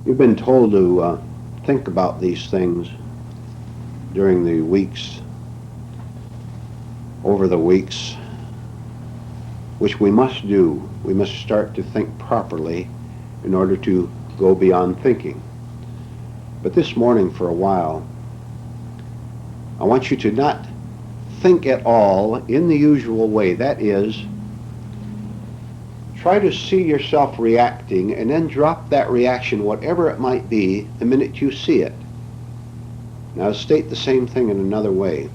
You've been told to think about these things during the weeks, over the weeks, which we must do. We must start to think properly in order to go beyond thinking. But this morning, for a while, I want you to not think at all in the usual way. That is, try to see yourself reacting and then drop that reaction, whatever it might be, the minute you see it. Now, I'll state the same thing in another way.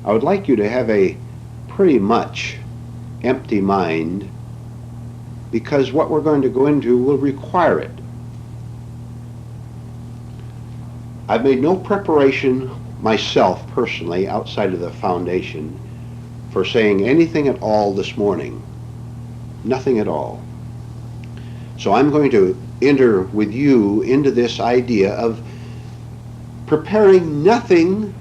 I would like you to have a pretty much empty mind, because what we're going to go into will require it. I've made no preparation myself personally outside of the foundation for saying anything at all this morning. Nothing at all. So I'm going to enter with you into this idea of preparing nothing,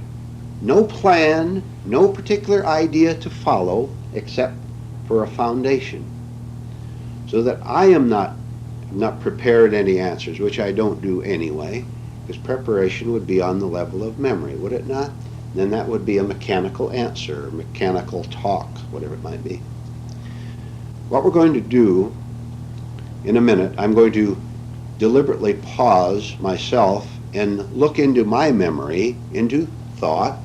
no plan, no particular idea to follow except for a foundation. So that I am not prepared any answers, which I don't do anyway, because preparation would be on the level of memory, would it not? Then that would be a mechanical answer, mechanical talk, whatever it might be. What we're going to do in a minute, I'm going to deliberately pause myself and look into my memory, into thought,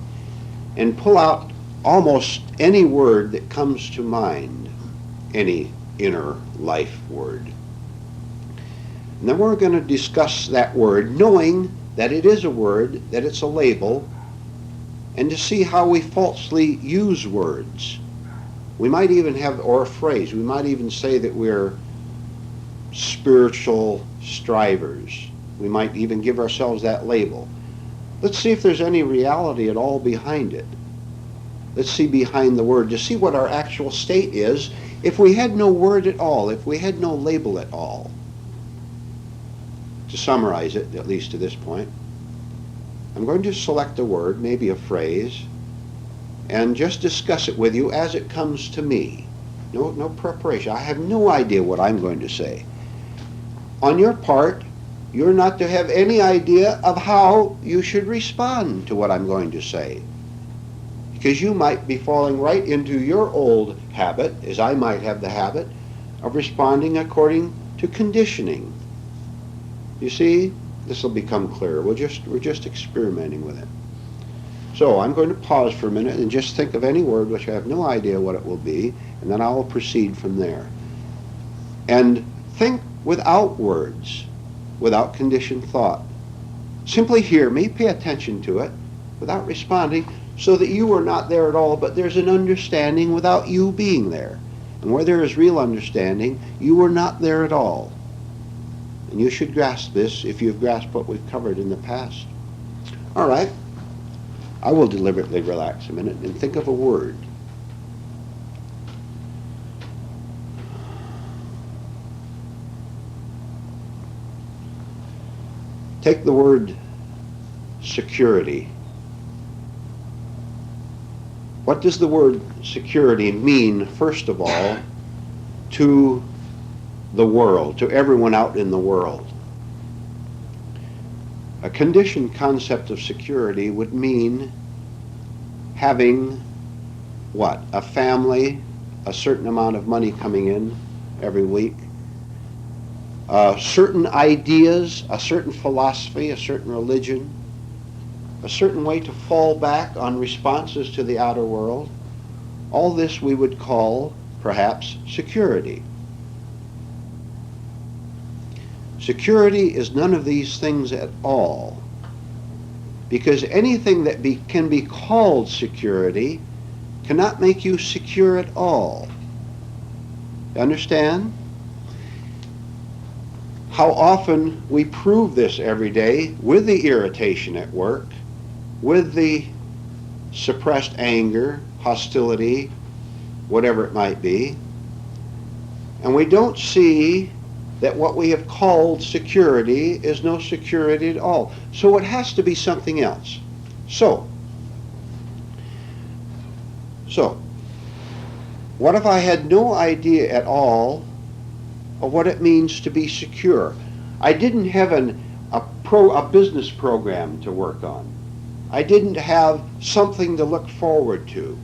and pull out almost any word that comes to mind, any inner life word. And then we're going to discuss that word, knowing that it is a word, that it's a label, and to see how we falsely use words. We might even have, or a phrase, we might even say that we're spiritual strivers. We might even give ourselves that label. Let's see if there's any reality at all behind it. Let's see behind the word, to see what our actual state is if we had no word at all, if we had no label at all. To summarize it, at least to this point, I'm going to select a word, maybe a phrase, and just discuss it with you as it comes to me. No preparation. I have no idea what I'm going to say. On your part, you're not to have any idea of how you should respond to what I'm going to say, because you might be falling right into your old habit, as I might have the habit, of responding according to conditioning. You see, this will become clearer. We're just experimenting with it. So I'm going to pause for a minute and just think of any word which I have no idea what it will be, and then I will proceed from there. And think without words, without conditioned thought. Simply hear me, pay attention to it, without responding, so that you are not there at all, but there's an understanding without you being there. And where there is real understanding, you are not there at all. And you should grasp this if you've grasped what we've covered in the past. All right. I will deliberately relax a minute and think of a word. Take the word security. What does the word security mean, first of all, to the world, to everyone out in the world? A conditioned concept of security would mean having what? A family, a certain amount of money coming in every week, certain ideas, a certain philosophy, a certain religion, a certain way to fall back on responses to the outer world. All this we would call, perhaps, security. Security is none of these things at all, because anything that can be called security cannot make you secure at all. You understand? How often we prove this every day with the irritation at work, with the suppressed anger, hostility, whatever it might be, and we don't see that what we have called security is no security at all. So it has to be something else. So, what if I had no idea at all of what it means to be secure? I didn't have a business program to work on. I didn't have something to look forward to.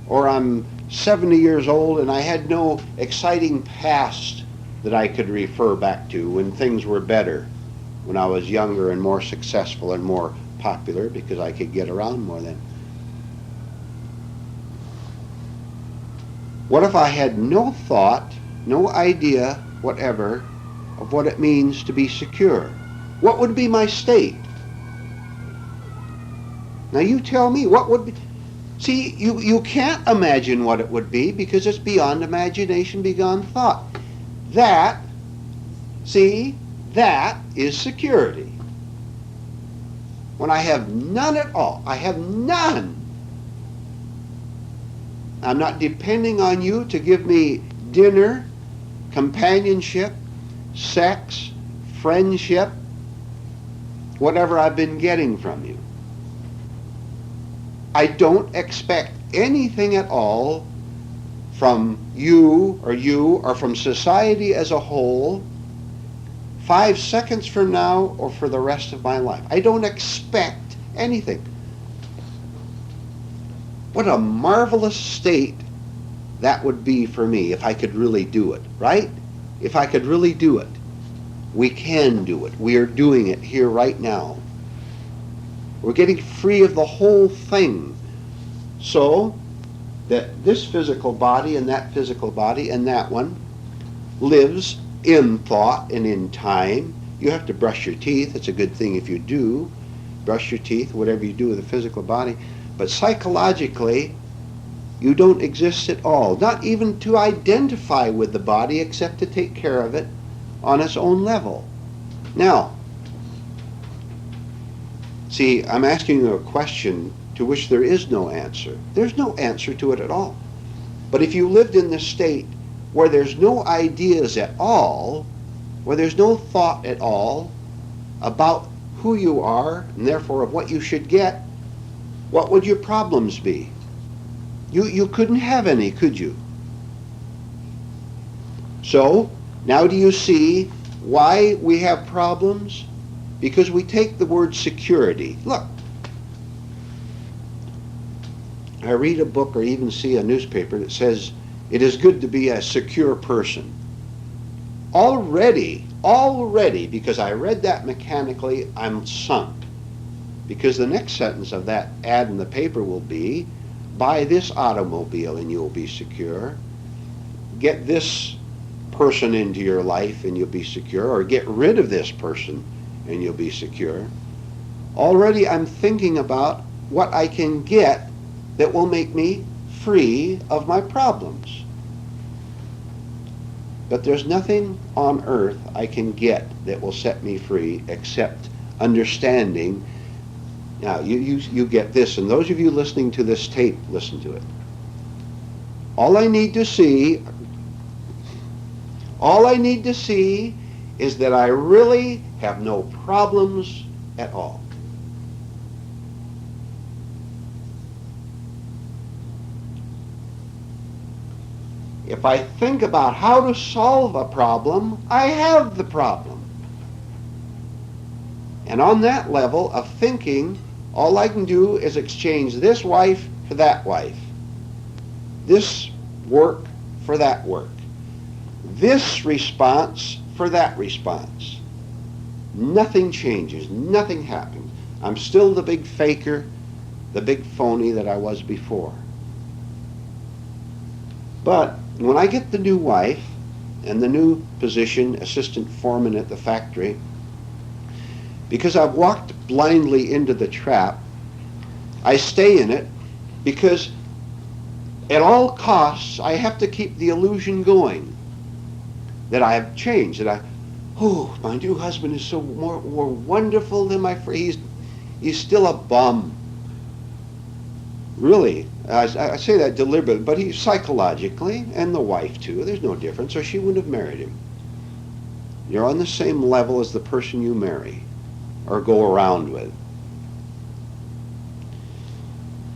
Or I'm 70 years old and I had no exciting past that I could refer back to when things were better, when I was younger and more successful and more popular because I could get around more then. What if I had no thought, no idea, whatever, of what it means to be secure? What would be my state? Now you tell me, what would be... See, you can't imagine what it would be because it's beyond imagination, beyond thought. That, see, that is security. When I have none at all, I have none. I'm not depending on you to give me dinner, companionship, sex, friendship, whatever I've been getting from you. I don't expect anything at all from you or from society as a whole 5 seconds from now or for the rest of my life. I don't expect anything. What a marvelous state that would be for me if I could really do it, right? If I could really do it. We can do it. We are doing it here right now. We're getting free of the whole thing so that this physical body and that physical body and that one lives in thought and in time. You have to brush your teeth. It's a good thing if you do. Brush your teeth, whatever you do with the physical body. But psychologically, you don't exist at all. Not even to identify with the body except to take care of it on its own level. Now, see, I'm asking you a question to which there is no answer. There's no answer to it at all. But if you lived in this state where there's no ideas at all, where there's no thought at all about who you are and therefore of what you should get, what would your problems be? You couldn't have any, could you? So, now do you see why we have problems? Because we take the word security. Look, I read a book or even see a newspaper that says it is good to be a secure person. Already, because I read that mechanically, I'm sunk. Because the next sentence of that ad in the paper will be, buy this automobile and you'll be secure. Get this person into your life and you'll be secure. Or get rid of this person and you'll be secure. Already I'm thinking about what I can get that will make me free of my problems. But there's nothing on earth I can get that will set me free except understanding. Now, you get this, and those of you listening to this tape, listen to it. All I need to see is that I really have no problems at all. If I think about how to solve a problem, I have the problem. And on that level of thinking, all I can do is exchange this wife for that wife, this work for that work, this response for that response. Nothing changes, nothing happens. I'm still the big faker, the big phony that I was before. But when I get the new wife and the new position, assistant foreman at the factory, because I've walked blindly into the trap, I stay in it because at all costs I have to keep the illusion going that I have changed, that my new husband is so more wonderful than my friend. He's still a bum. Really, I say that deliberately, but he's psychologically, and the wife too, there's no difference, or she wouldn't have married him. You're on the same level as the person you marry or go around with.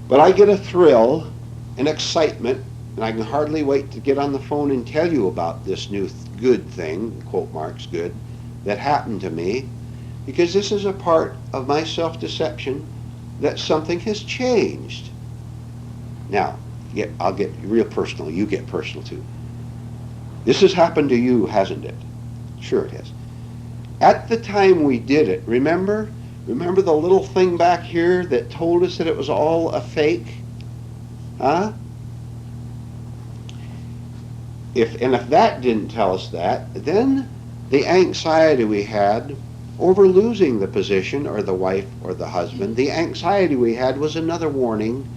But I get a thrill, an excitement, and I can hardly wait to get on the phone and tell you about this new good thing, quote marks good, that happened to me, because this is a part of my self-deception that something has changed. Now, I'll get real personal. You get personal too. This has happened to you, hasn't it? Sure it has. At the time we did it, remember? Remember the little thing back here that told us that it was all a fake? Huh? If that didn't tell us that, then the anxiety we had over losing the position or the wife or the husband, the anxiety we had was another warning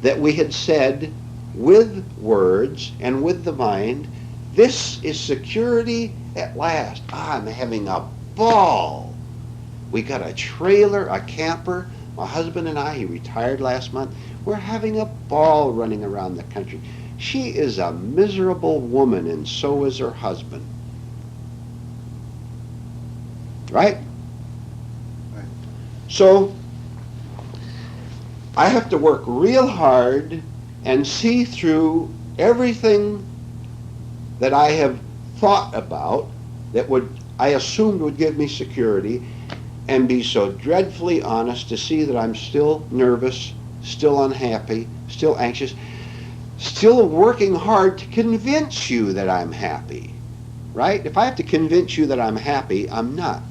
that we had said with words and with the mind, this is security at last. I'm having a ball. We got a trailer, a camper. My husband and I, he retired last month. We're having a ball running around the country. She is a miserable woman, and so is her husband. Right? Right. So, I have to work real hard and see through everything that I have thought about that I assumed would give me security, and be so dreadfully honest to see that I'm still nervous, still unhappy, still anxious, still working hard to convince you that I'm happy. Right? If I have to convince you that I'm happy, I'm not.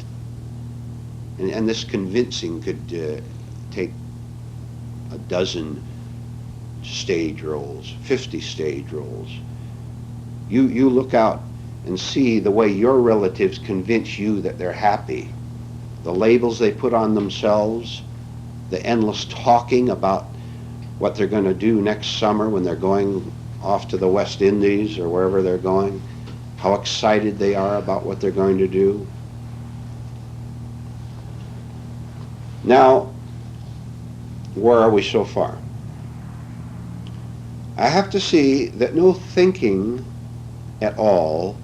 And this convincing could take a dozen stage roles, 50 stage roles. You look out and see the way your relatives convince you that they're happy. The labels they put on themselves, the endless talking about what they're going to do next summer when they're going off to the West Indies or wherever they're going, how excited they are about what they're going to do. Now, where are we so far? I have to see that no thinking at all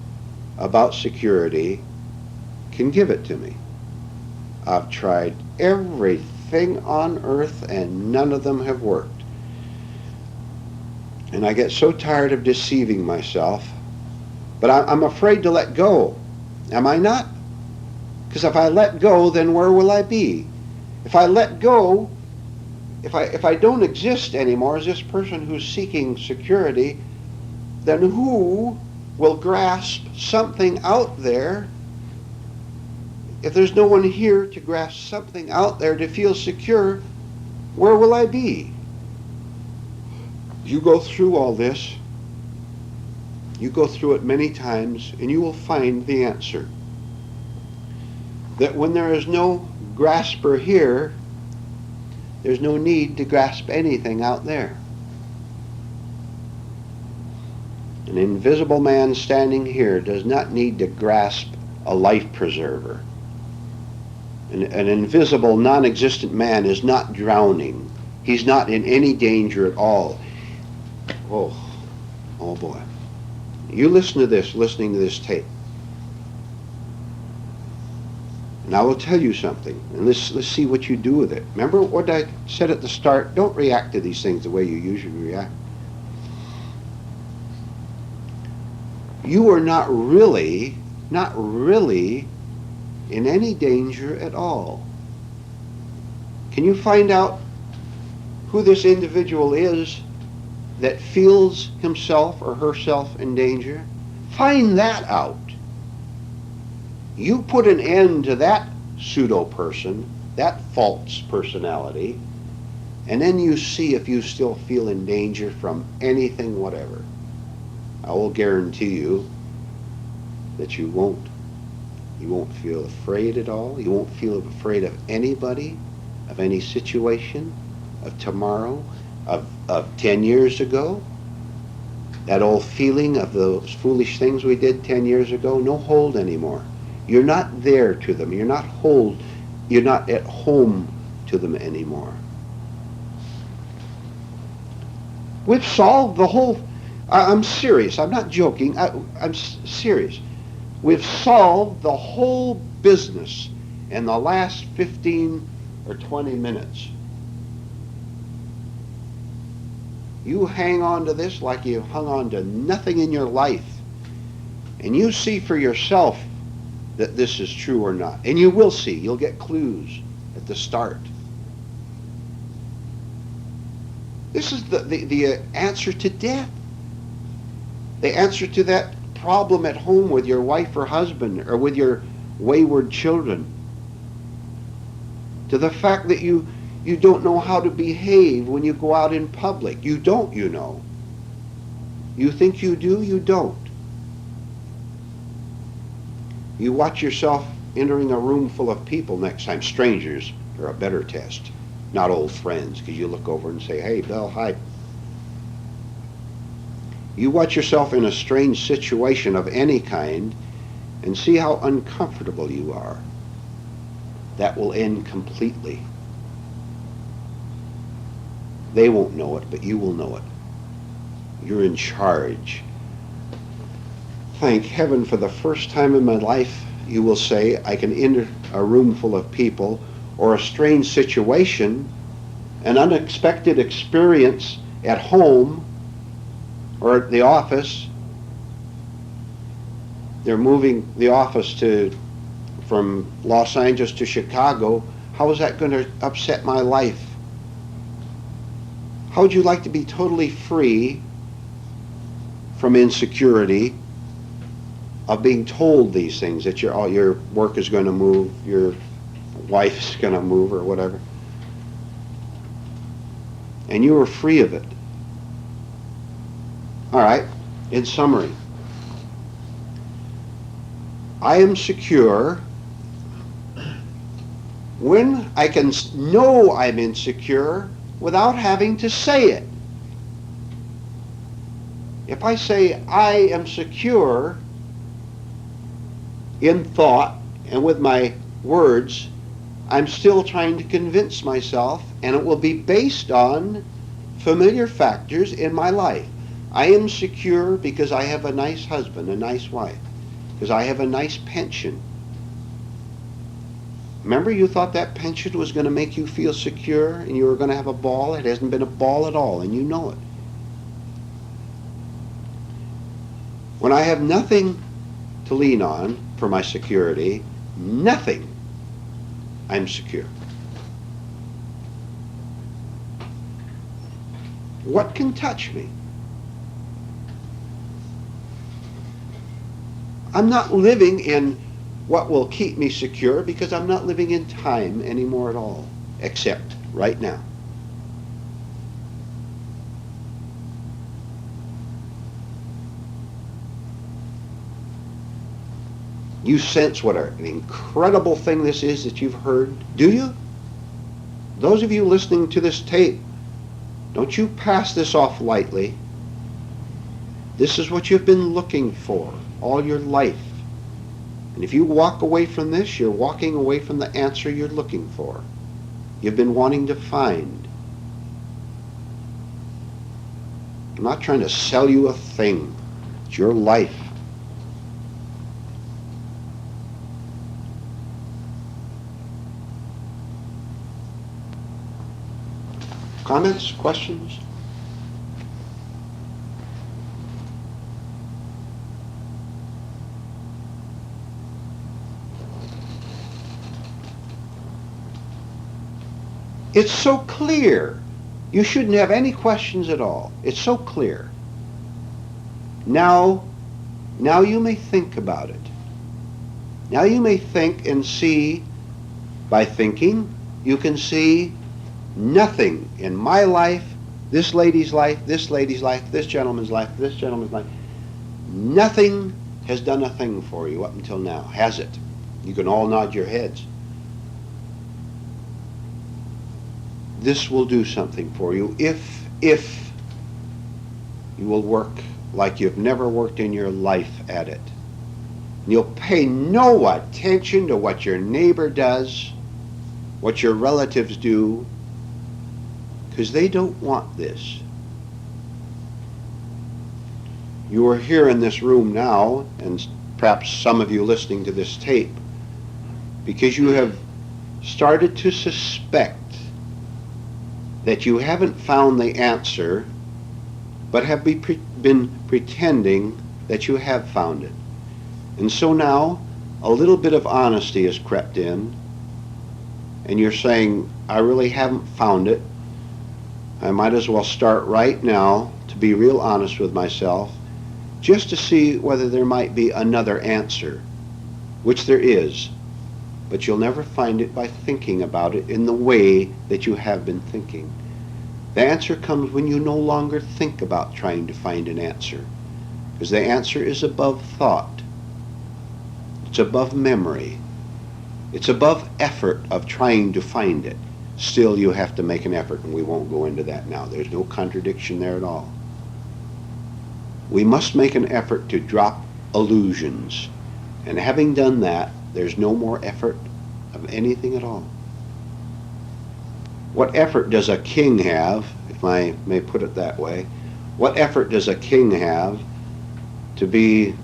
about security can give it to me. I've tried everything on earth and none of them have worked. And I get so tired of deceiving myself, but I'm afraid to let go. Am I not? Because if I let go, then where will I be? If I let go, if I don't exist anymore as this person who's seeking security, then who will grasp something out there? If there's no one here to grasp something out there to feel secure, where will I be? You go through all this, you go through it many times, and you will find the answer. That when there is no grasper here, there's no need to grasp anything out there. An invisible man standing here does not need to grasp a life preserver. An invisible, non-existent man is not drowning. He's not in any danger at all. Oh boy. You listen to this, listening to this tape. And I will tell you something, and let's see what you do with it. Remember what I said at the start? Don't react to these things the way you usually react. You are not really in any danger at all. Can you find out who this individual is that feels himself or herself in danger? Find that out. You put an end to that pseudo-person, that false personality, and then you see if you still feel in danger from anything whatever. I will guarantee you that you won't. You won't feel afraid at all. You won't feel afraid of anybody, of any situation, of tomorrow, of 10 years ago. That old feeling of those foolish things we did 10 years ago, no hold anymore. You're not there to them. You're not at home to them anymore. We've solved the whole, I'm serious, I'm not joking, I'm serious. We've solved the whole business in the last 15 or 20 minutes. You hang on to this like you've hung on to nothing in your life. And you see for yourself that this is true or not. And you will see. You'll get clues at the start. This is the answer to death. The answer to that problem at home with your wife or husband or with your wayward children. To the fact that you don't know how to behave when you go out in public. You don't, you know. You think you do, you don't. You watch yourself entering a room full of people next time. Strangers are a better test, not old friends, because you look over and say, hey, Bill, hi. You watch yourself in a strange situation of any kind and see how uncomfortable you are. That will end completely. They won't know it, but you will know it. You're in charge. Thank heaven, for the first time in my life, you will say, I can enter a room full of people or a strange situation, an unexpected experience at home or at the office. They're moving the office from Los Angeles to Chicago. How is that going to upset my life? How would you like to be totally free from insecurity of being told these things, that your work is going to move, your wife's going to move, or whatever, and you are free of it? All right, in summary, I am secure when I can know I'm insecure without having to say it. If I say I am secure in thought and with my words, I'm still trying to convince myself, and it will be based on familiar factors in my life. I am secure because I have a nice husband, a nice wife, because I have a nice pension. Remember, you thought that pension was going to make you feel secure and you were going to have a ball? It hasn't been a ball at all, and you know it. When I have nothing to lean on for my security, nothing, I'm secure. What can touch me? I'm not living in what will keep me secure, because I'm not living in time anymore at all, except right now. You sense what an incredible thing this is that you've heard, do you? Those of you listening to this tape, don't you pass this off lightly. This is what you've been looking for all your life. And if you walk away from this, you're walking away from the answer you're looking for. You've been wanting to find. I'm not trying to sell you a thing. It's your life. Comments? Questions? It's so clear. You shouldn't have any questions at all. It's so clear. Now you may think about it. Now you may think and see. By thinking, you can see nothing in my life, this lady's life, this lady's life, this gentleman's life, this gentleman's life. Nothing has done a thing for you up until now, has it? You can all nod your heads. This will do something for you if you will work like you've never worked in your life at it. You'll pay no attention to what your neighbor does, what your relatives do, because they don't want this. You are here in this room now, and perhaps some of you listening to this tape, because you have started to suspect that you haven't found the answer, but have been pretending that you have found it. And so now, a little bit of honesty has crept in, and you're saying, I really haven't found it. I might as well start right now to be real honest with myself, just to see whether there might be another answer, which there is, but you'll never find it by thinking about it in the way that you have been thinking. The answer comes when you no longer think about trying to find an answer, because the answer is above thought. It's above memory. It's above effort of trying to find it. Still, you have to make an effort, and we won't go into that now. There's no contradiction there at all. We must make an effort to drop illusions, and having done that, there's no more effort of anything at all. What effort does a king have, if I may put it that way? What effort does a king have to be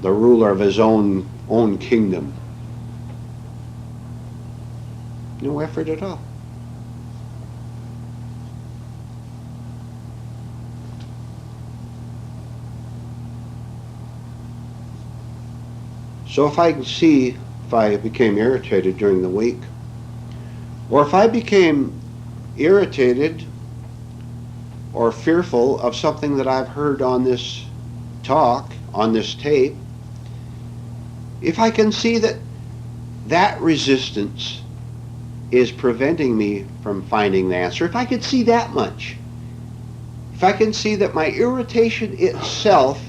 the ruler of his own kingdom? No effort at all. So if I became irritated during the week, or if I became irritated or fearful of something that I've heard on this talk, on this tape, if I can see that that resistance is preventing me from finding the answer, if I could see that much, if I can see that my irritation itself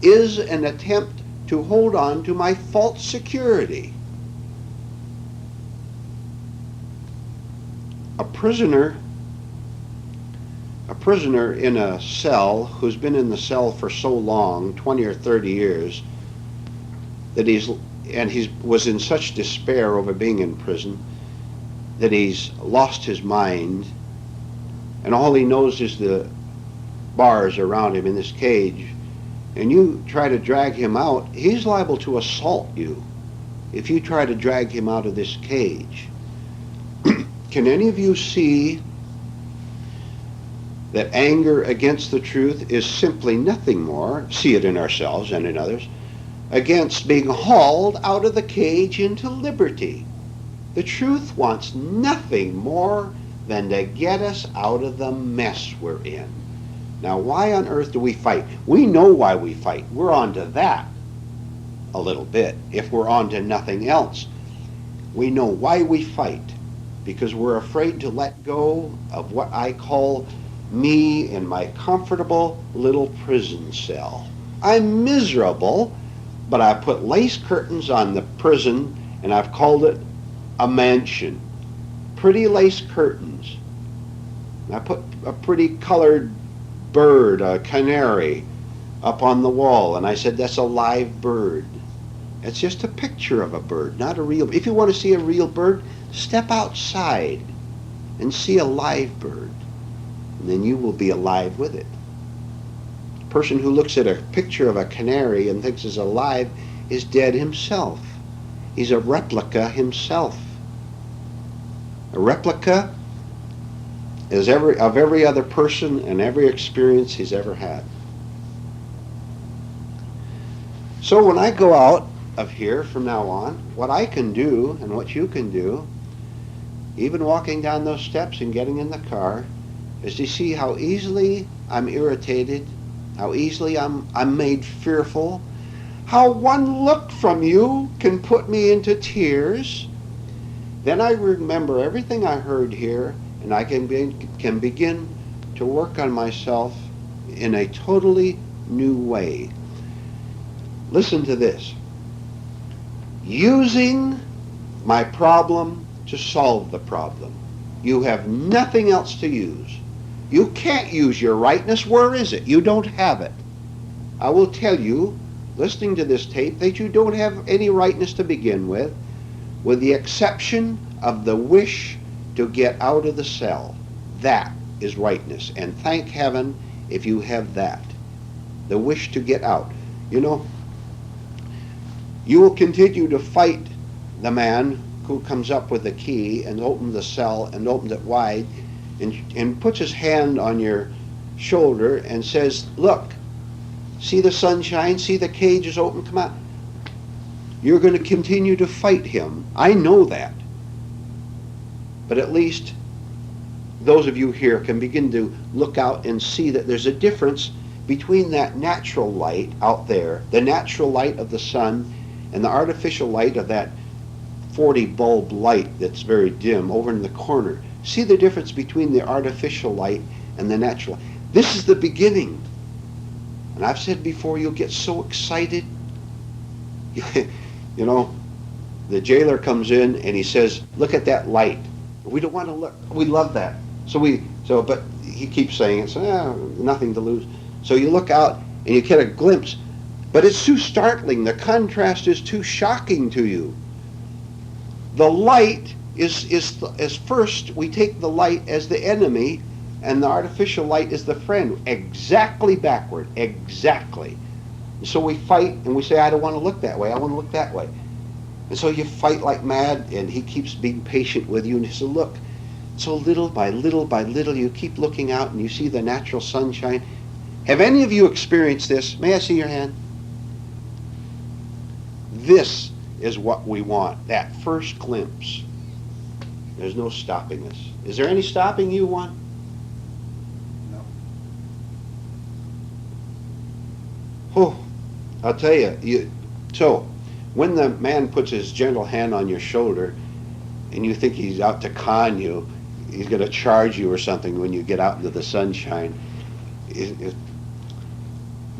is an attempt to hold on to my false security. A prisoner in a cell who's been in the cell for so long, 20 or 30 years, that he was in such despair over being in prison that he's lost his mind, and all he knows is the bars around him in this cage, and you try to drag him out, he's liable to assault you if you try to drag him out of this cage. Can any of you see that anger against the truth is simply nothing more, see it in ourselves and in others, against being hauled out of the cage into liberty? The truth wants nothing more than to get us out of the mess we're in. Now, why on earth do we fight? We know why we fight. We're on to that a little bit. If we're on to nothing else, we know why we fight. Because we're afraid to let go of what I call me in my comfortable little prison cell. I'm miserable, but I put lace curtains on the prison, and I've called it a mansion. Pretty lace curtains. And I put a pretty colored bird, a canary, up on the wall, and I said that's a live bird. It's just a picture of a bird, not a real. If you want to see a real bird, step outside and see a live bird, and then you will be alive with it. The person who looks at a picture of a canary and thinks it's alive is dead himself. He's a replica himself. A replica is of every other person and every experience he's ever had. So when I go out of here from now on, what I can do and what you can do, even walking down those steps and getting in the car, is to see how easily I'm irritated, how easily I'm made fearful, how one look from you can put me into tears. Then I remember everything I heard here, and I can begin to work on myself in a totally new way. Listen to this. Using my problem to solve the problem. You have nothing else to use. You can't use your rightness. Where is it? You don't have it. I will tell you, listening to this tape, that you don't have any rightness to begin with the exception of the wish to get out of the cell. That is rightness. And thank heaven if you have that. The wish to get out. You know, you will continue to fight the man who comes up with the key and opens the cell and opens it wide and puts his hand on your shoulder and says, look, see the sunshine, see the cage is open, come out. You're going to continue to fight him. I know that. But at least those of you here can begin to look out and see that there's a difference between that natural light out there, the natural light of the sun, and the artificial light of that 40 bulb light that's very dim over in the corner. See the difference between the artificial light and the natural light. This is the beginning. And I've said before, you'll get so excited. You know, the jailer comes in and he says, look at that light. We don't want to look. We love that. But he keeps saying it, so nothing to lose. So you look out and you get a glimpse. But it's too startling. The contrast is too shocking to you. The light is first, we take the light as the enemy, and the artificial light is the friend. Exactly backward. Exactly. And so we fight and we say, I don't want to look that way. I want to look that way. And so you fight like mad, and he keeps being patient with you, and he says, look, so little by little, you keep looking out and you see the natural sunshine. Have any of you experienced this? May I see your hand? This is what we want, that first glimpse. There's no stopping us. Is there any stopping you want? No. Oh, I'll tell you, so when the man puts his gentle hand on your shoulder and you think he's out to con you, he's going to charge you or something when you get out into the sunshine,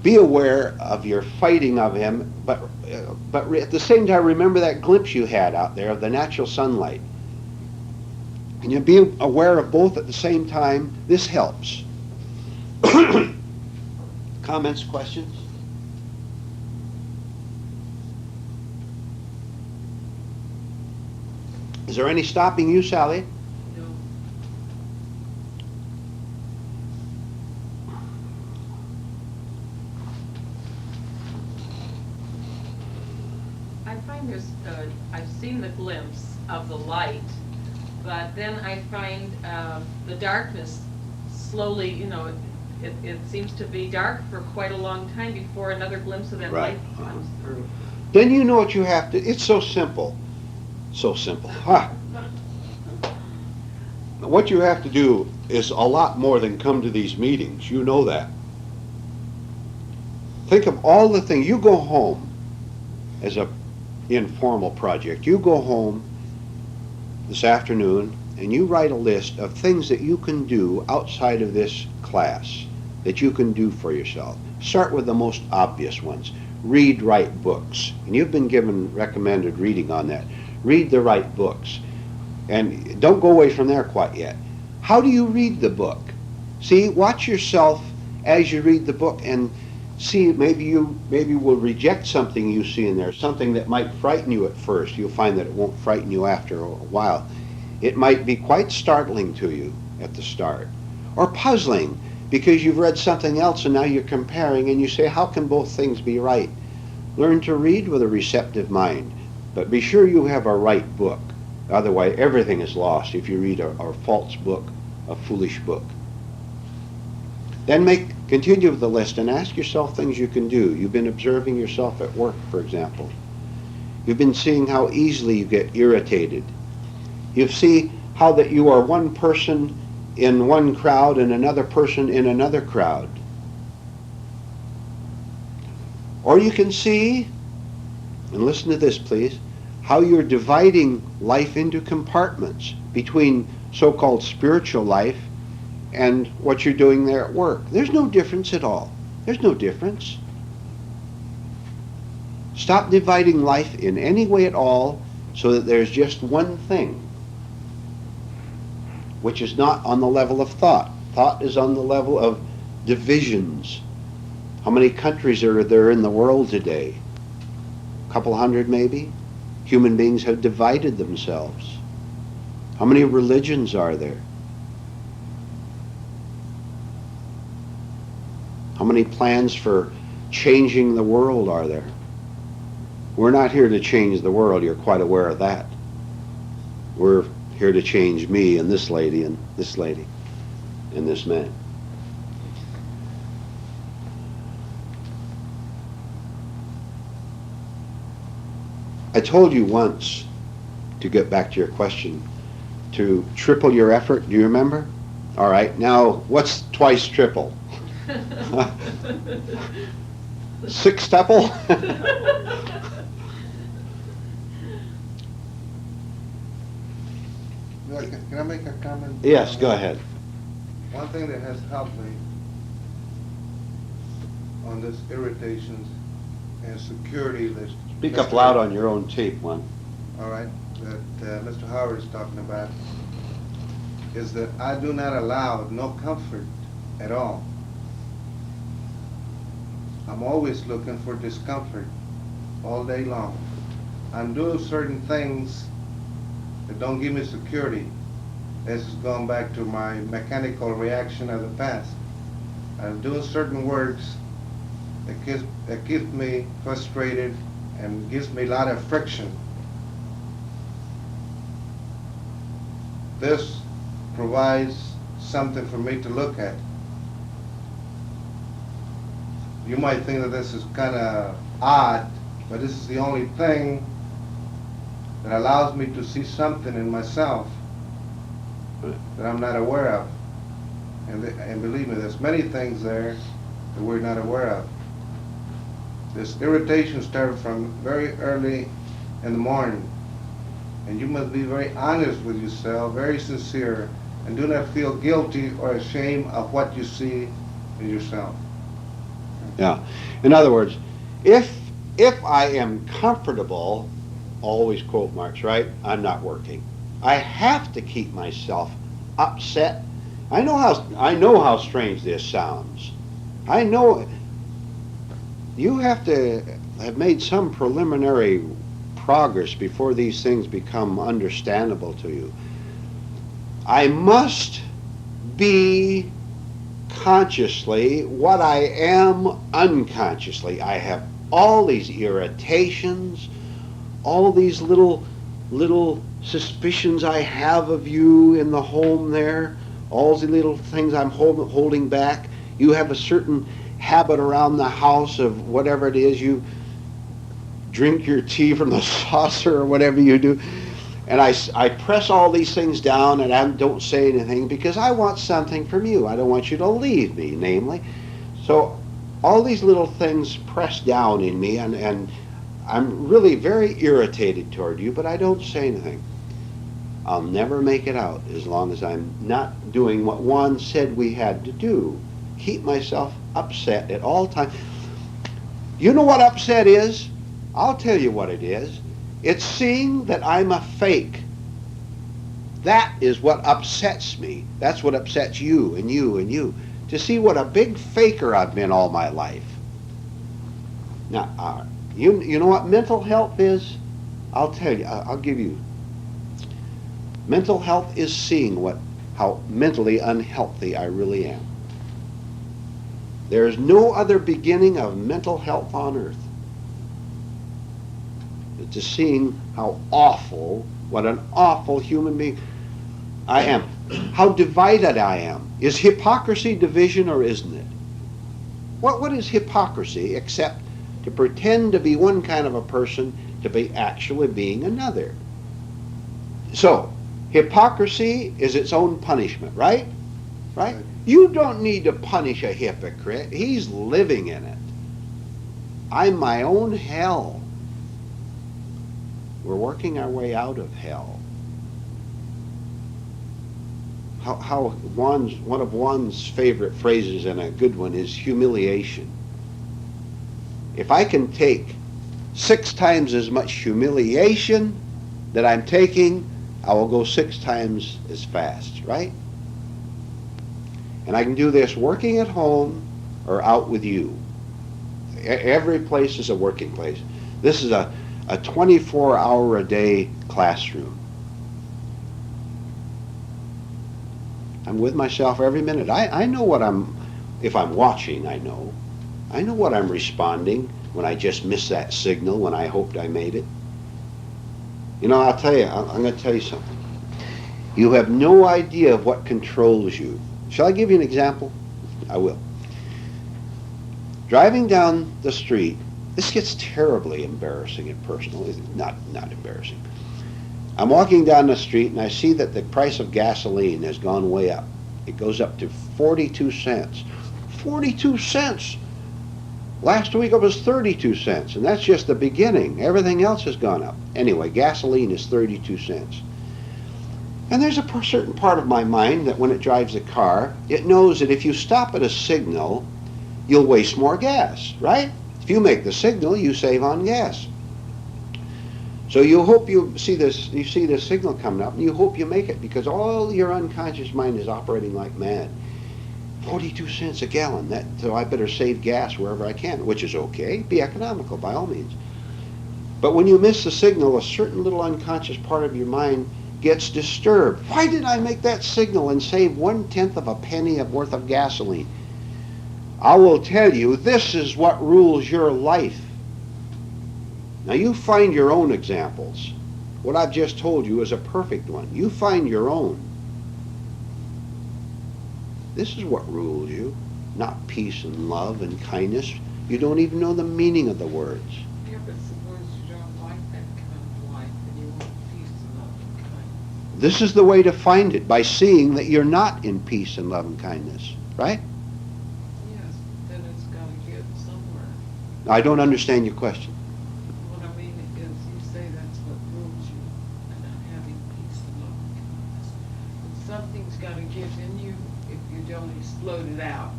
be aware of your fighting of him, but at the same time, remember that glimpse you had out there of the natural sunlight. And you be aware of both at the same time. This helps. Comments, questions? Is there any stopping you, Sally? No. I find I've seen the glimpse of the light, but then I find the darkness slowly, it seems to be dark for quite a long time before another glimpse of that Right. light comes through. Then you know what you have to, it's so simple. So simple. What you have to do is a lot more than come to these meetings. You know that. Think of all the things. You go home as a informal project. You go home this afternoon and you write a list of things that you can do outside of this class that you can do for yourself. Start with the most obvious ones. Read, write books. And you've been given recommended reading on that. Read the right books. And don't go away from there quite yet. How do you read the book? See, watch yourself as you read the book and see, maybe you will reject something you see in there, something that might frighten you at first. You'll find that it won't frighten you after a while. It might be quite startling to you at the start, or puzzling because you've read something else and now you're comparing and you say, how can both things be right? Learn to read with a receptive mind. But be sure you have a right book. Otherwise, everything is lost if you read a false book, a foolish book. Then continue with the list and ask yourself things you can do. You've been observing yourself at work, for example. You've been seeing how easily you get irritated. You see how that you are one person in one crowd and another person in another crowd. Or you can see, and listen to this please, how you're dividing life into compartments between so-called spiritual life and what you're doing there at work. There's no difference at all. There's no difference. Stop dividing life in any way at all so that there's just one thing, which is not on the level of thought. Thought is on the level of divisions. How many countries are there in the world today? A couple hundred maybe? Human beings have divided themselves. How many religions are there? How many plans for changing the world are there? We're not here to change the world, you're quite aware of that. We're here to change me and this lady and this lady and this man. I told you once, to get back to your question, to triple your effort. Do you remember? All right. Now, what's twice triple? Sextuple? Can I make a comment? Yes, go ahead. One thing that has helped me on this irritations and security that Speak up loud on your own tape, one. all right, that Mr. Howard is talking about, is that I do not allow no comfort at all. I'm always looking for discomfort all day long. I'm doing certain things that don't give me security. This is going back to my mechanical reaction of the past. I'm doing certain works that keeps me frustrated and gives me a lot of friction. This provides something for me to look at. You might think that this is kind of odd, but this is the only thing that allows me to see something in myself that I'm not aware of. And believe me, there's many things there that we're not aware of. This irritation started from very early in the morning. And you must be very honest with yourself, very sincere, and do not feel guilty or ashamed of what you see in yourself. Yeah. In other words, if I am comfortable, always quote marks, right? I'm not working. I have to keep myself upset. I know how strange this sounds. I know you have to have made some preliminary progress before these things become understandable to you. I must be consciously what I am unconsciously. I have all these irritations, all these little suspicions I have of you in the home there, all the little things I'm holding back. You have a certain habit around the house of whatever it is, you drink your tea from the saucer or whatever you do. And I press all these things down and I don't say anything because I want something from you. I don't want you to leave me, namely. So all these little things press down in me and I'm really very irritated toward you, but I don't say anything. I'll never make it out as long as I'm not doing what Juan said we had to do. Keep myself upset at all times. You know what upset is? I'll tell you what it is. It's seeing that I'm a fake. That is what upsets me. That's what upsets you and you and you. To see what a big faker I've been all my life. Now, you know what mental health is? I'll tell you, I'll give you. Mental health is seeing how mentally unhealthy I really am. There is no other beginning of mental health on earth. To seeing how awful, what an awful human being I am. How divided I am. Is hypocrisy division or isn't it? What is hypocrisy except to pretend to be one kind of a person to be actually being another? So, hypocrisy is its own punishment, right? Right? You don't need to punish a hypocrite. He's living in it. I'm my own hell. We're working our way out of hell. How one of Juan's favorite phrases, and a good one, is humiliation. If I can take 6 times as much humiliation that I'm taking, I will go 6 times as fast, right? And I can do this working at home or out with you. Every place is a working place. This is a 24-hour-a-day classroom. I'm with myself every minute. I know what if I'm watching, I know. I know what I'm responding when I just missed that signal when I hoped I made it. You know, I'll tell you, I'm going to tell you something. You have no idea of what controls you. Shall I give you an example? I will. Driving down the street, This gets terribly embarrassing and personal. Not embarrassing. I'm walking down the street and I see that the price of gasoline has gone way up. It goes up to 42 cents. 42 cents! Last week it was 32 cents, and that's just the beginning. Everything else has gone up. Anyway, gasoline is 32 cents. And there's a certain part of my mind that when it drives a car, it knows that if you stop at a signal, you'll waste more gas, right? If you make the signal, you save on gas. So you hope you see this signal coming up, and you hope you make it, because all your unconscious mind is operating like mad. 42 cents a gallon, so I better save gas wherever I can, which is okay. Be economical by all means. But when you miss the signal, a certain little unconscious part of your mind gets disturbed. Why did I make that signal and save 1/10 of a penny worth of gasoline? I will tell you, this is what rules your life. Now you find your own examples. What I've just told you is a perfect one. You find your own. This is what rules you, not peace and love and kindness. You don't even know the meaning of the words. Yeah, but suppose you don't like that kind of life and you want peace and love and kindness. This is the way to find it, by seeing that you're not in peace and love and kindness, right? Yes, then it's got to give somewhere. I don't understand your question. What I mean is, you say that's what rules you, and not having peace and love and kindness. But something's got to give in you if you don't explode it out.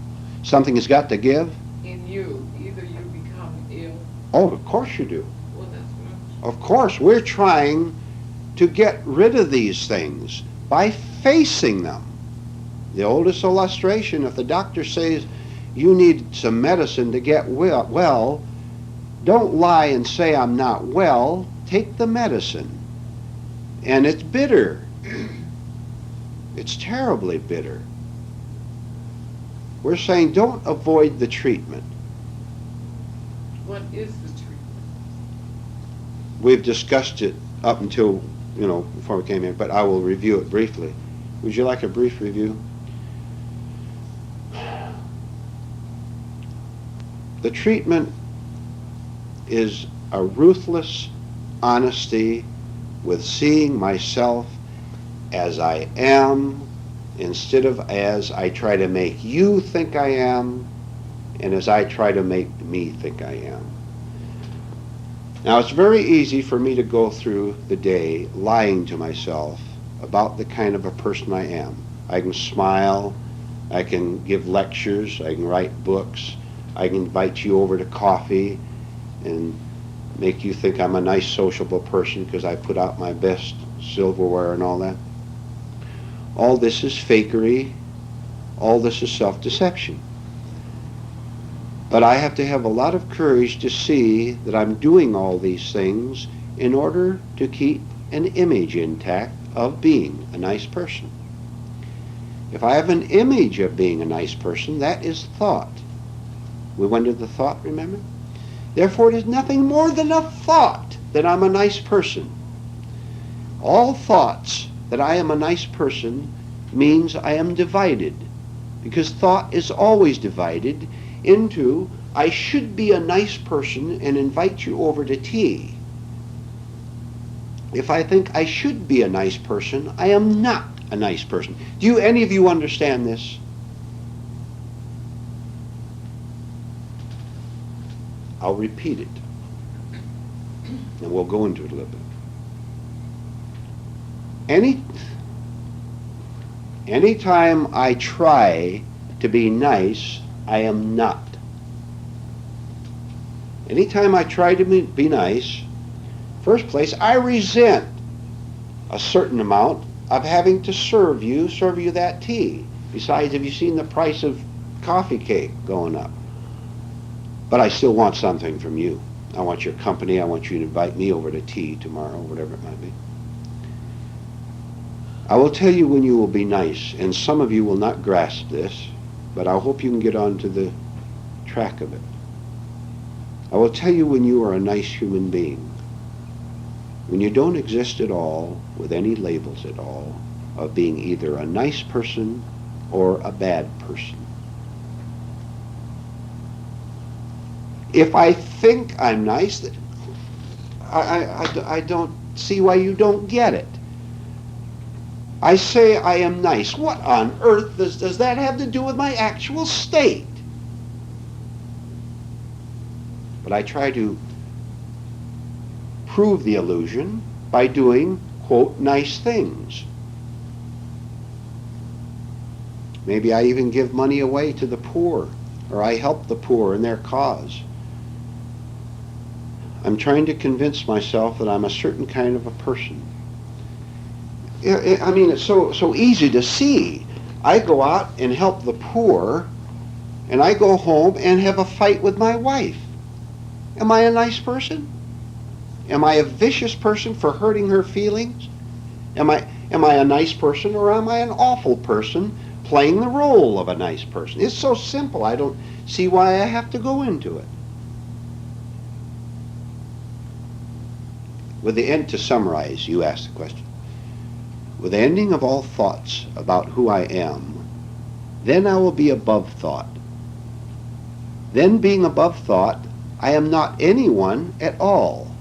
Something has got to give? In you, either you become ill. Oh, of course you do. Well, that's what I'm. Of course, we're trying to get rid of these things by facing them. The oldest illustration, if the doctor says you need some medicine to get well, don't lie and say I'm not well. Take the medicine. And it's bitter. It's terribly bitter. We're saying don't avoid the treatment. What is the treatment? We've discussed it up until, before we came here, but I will review it briefly. Would you like a brief review? The treatment is a ruthless honesty with seeing myself as I am instead of as I try to make you think I am and as I try to make me think I am. Now, it's very easy for me to go through the day lying to myself about the kind of a person I am. I can smile, I can give lectures, I can write books, I can invite you over to coffee and make you think I'm a nice sociable person because I put out my best silverware and all that. All this is fakery, all this is self-deception. But I have to have a lot of courage to see that I'm doing all these things in order to keep an image intact of being a nice person. If I have an image of being a nice person, that is thought. We went into the thought, remember? Therefore, it is nothing more than a thought that I'm a nice person. All thoughts that I am a nice person means I am divided, because thought is always divided into I should be a nice person and invite you over to tea. If I think I should be a nice person, I am not a nice person. Do any of you understand this? I'll repeat it, and we'll go into it a little bit. Anytime I try to be nice, I am not. Anytime I try to be nice, first place, I resent a certain amount of having to serve you that tea. Besides, have you seen the price of coffee cake going up? But I still want something from you. I want your company. I want you to invite me over to tea tomorrow, whatever it might be. I will tell you when you will be nice, and some of you will not grasp this, but I hope you can get onto the track of it. I will tell you when you are a nice human being. When you don't exist at all, with any labels at all, of being either a nice person or a bad person. If I think I'm nice. I don't see why you don't get it. I say I am nice. What on earth does that have to do with my actual state? But I try to prove the illusion by doing, quote, nice things. Maybe I even give money away to the poor, or I help the poor in their cause. I'm trying to convince myself that I'm a certain kind of a person. I mean, it's so easy to see. I go out and help the poor, and I go home and have a fight with my wife. Am I a nice person? Am I a vicious person for hurting her feelings? Am I a nice person, or am I an awful person playing the role of a nice person? It's so simple. I don't see why I have to go into it. With the end, to summarize, you asked the question. With the ending of all thoughts about who I am, then I will be above thought. Then, being above thought, I am not anyone at all.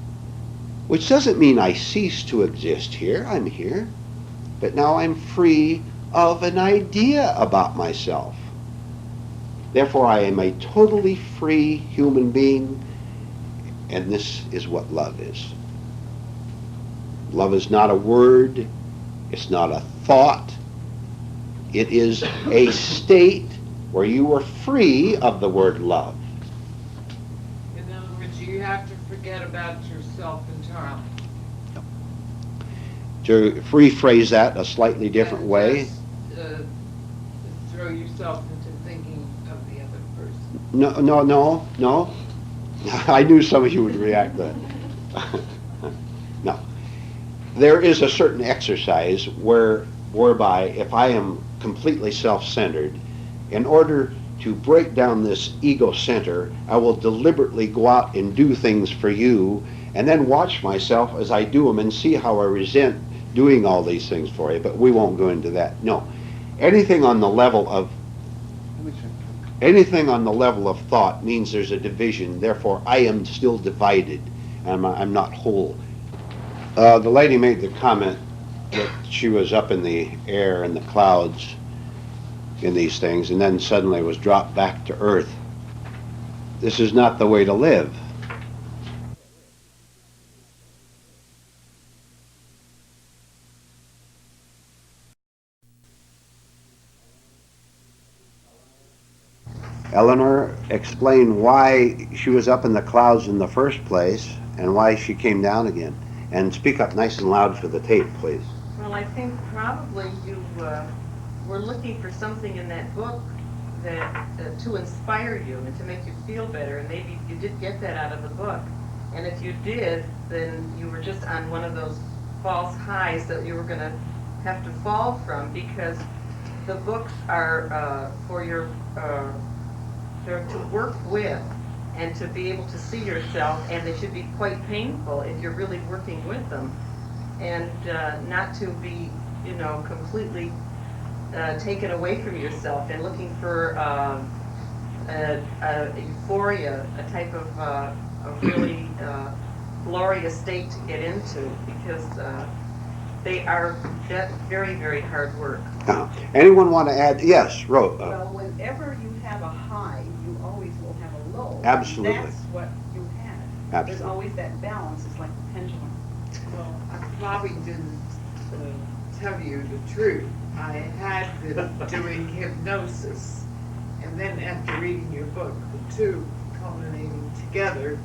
Which doesn't mean I cease to exist here. I'm here. But now I'm free of an idea about myself. Therefore, I am a totally free human being, and this is what love is. Love is not a word. It's not a thought. It is a state where you are free of the word love. In other words, you have to forget about yourself entirely. To rephrase that a slightly different And way. just, throw yourself into thinking of the other person. No. I knew some of you would react to that. No. There is a certain exercise whereby if I am completely self-centered, in order to break down this ego center, I will deliberately go out and do things for you, and then watch myself as I do them and see how I resent doing all these things for you. But we won't go into that. No. Anything on the level of thought means there's a division. Therefore, I am still divided. I'm not whole. The lady made the comment that she was up in the air in the clouds in these things, and then suddenly was dropped back to earth. This is not the way to live. Eleanor, explain why she was up in the clouds in the first place and why she came down again. And speak up nice and loud for the tape, please. Well, I think probably you were looking for something in that book that to inspire you and to make you feel better, and maybe you did get that out of the book. And if you did, then you were just on one of those false highs that you were going to have to fall from, because the books are for your they're to work with and to be able to see yourself, and they should be quite painful if you're really working with them, and not to be, completely taken away from yourself and looking for a euphoria, a type of a really glorious state to get into, because they are very, very hard work. Anyone want to add? Yes, Ro. Well, whenever you have a high, you always will have a low. Absolutely. That's what you have. Absolutely. There's always that balance. It's like the pendulum. Well, I probably didn't tell you the truth. I had been doing hypnosis, and then after reading your book, the two culminating together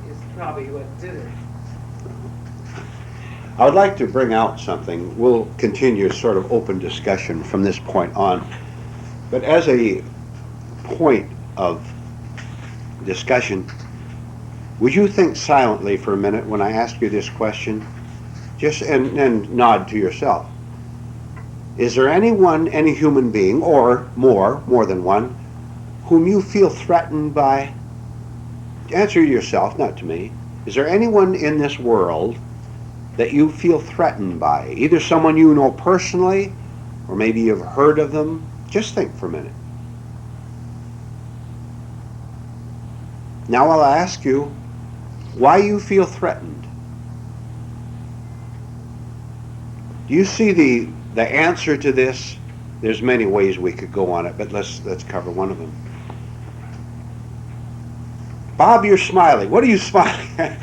is probably what did it. I would like to bring out something. We'll continue sort of open discussion from this point on. But as a point of discussion, would you think silently for a minute when I ask you this question? Just and nod to yourself. Is there anyone, any human being, or more than one, whom you feel threatened by? Answer yourself, not to me. Is there anyone in this world that you feel threatened by? Either someone you know personally, or maybe you've heard of them. Just think for a minute. Now I'll ask you why you feel threatened. Do you see the answer to this? There's many ways we could go on it, but let's cover one of them. Bob, you're smiling. What are you smiling at?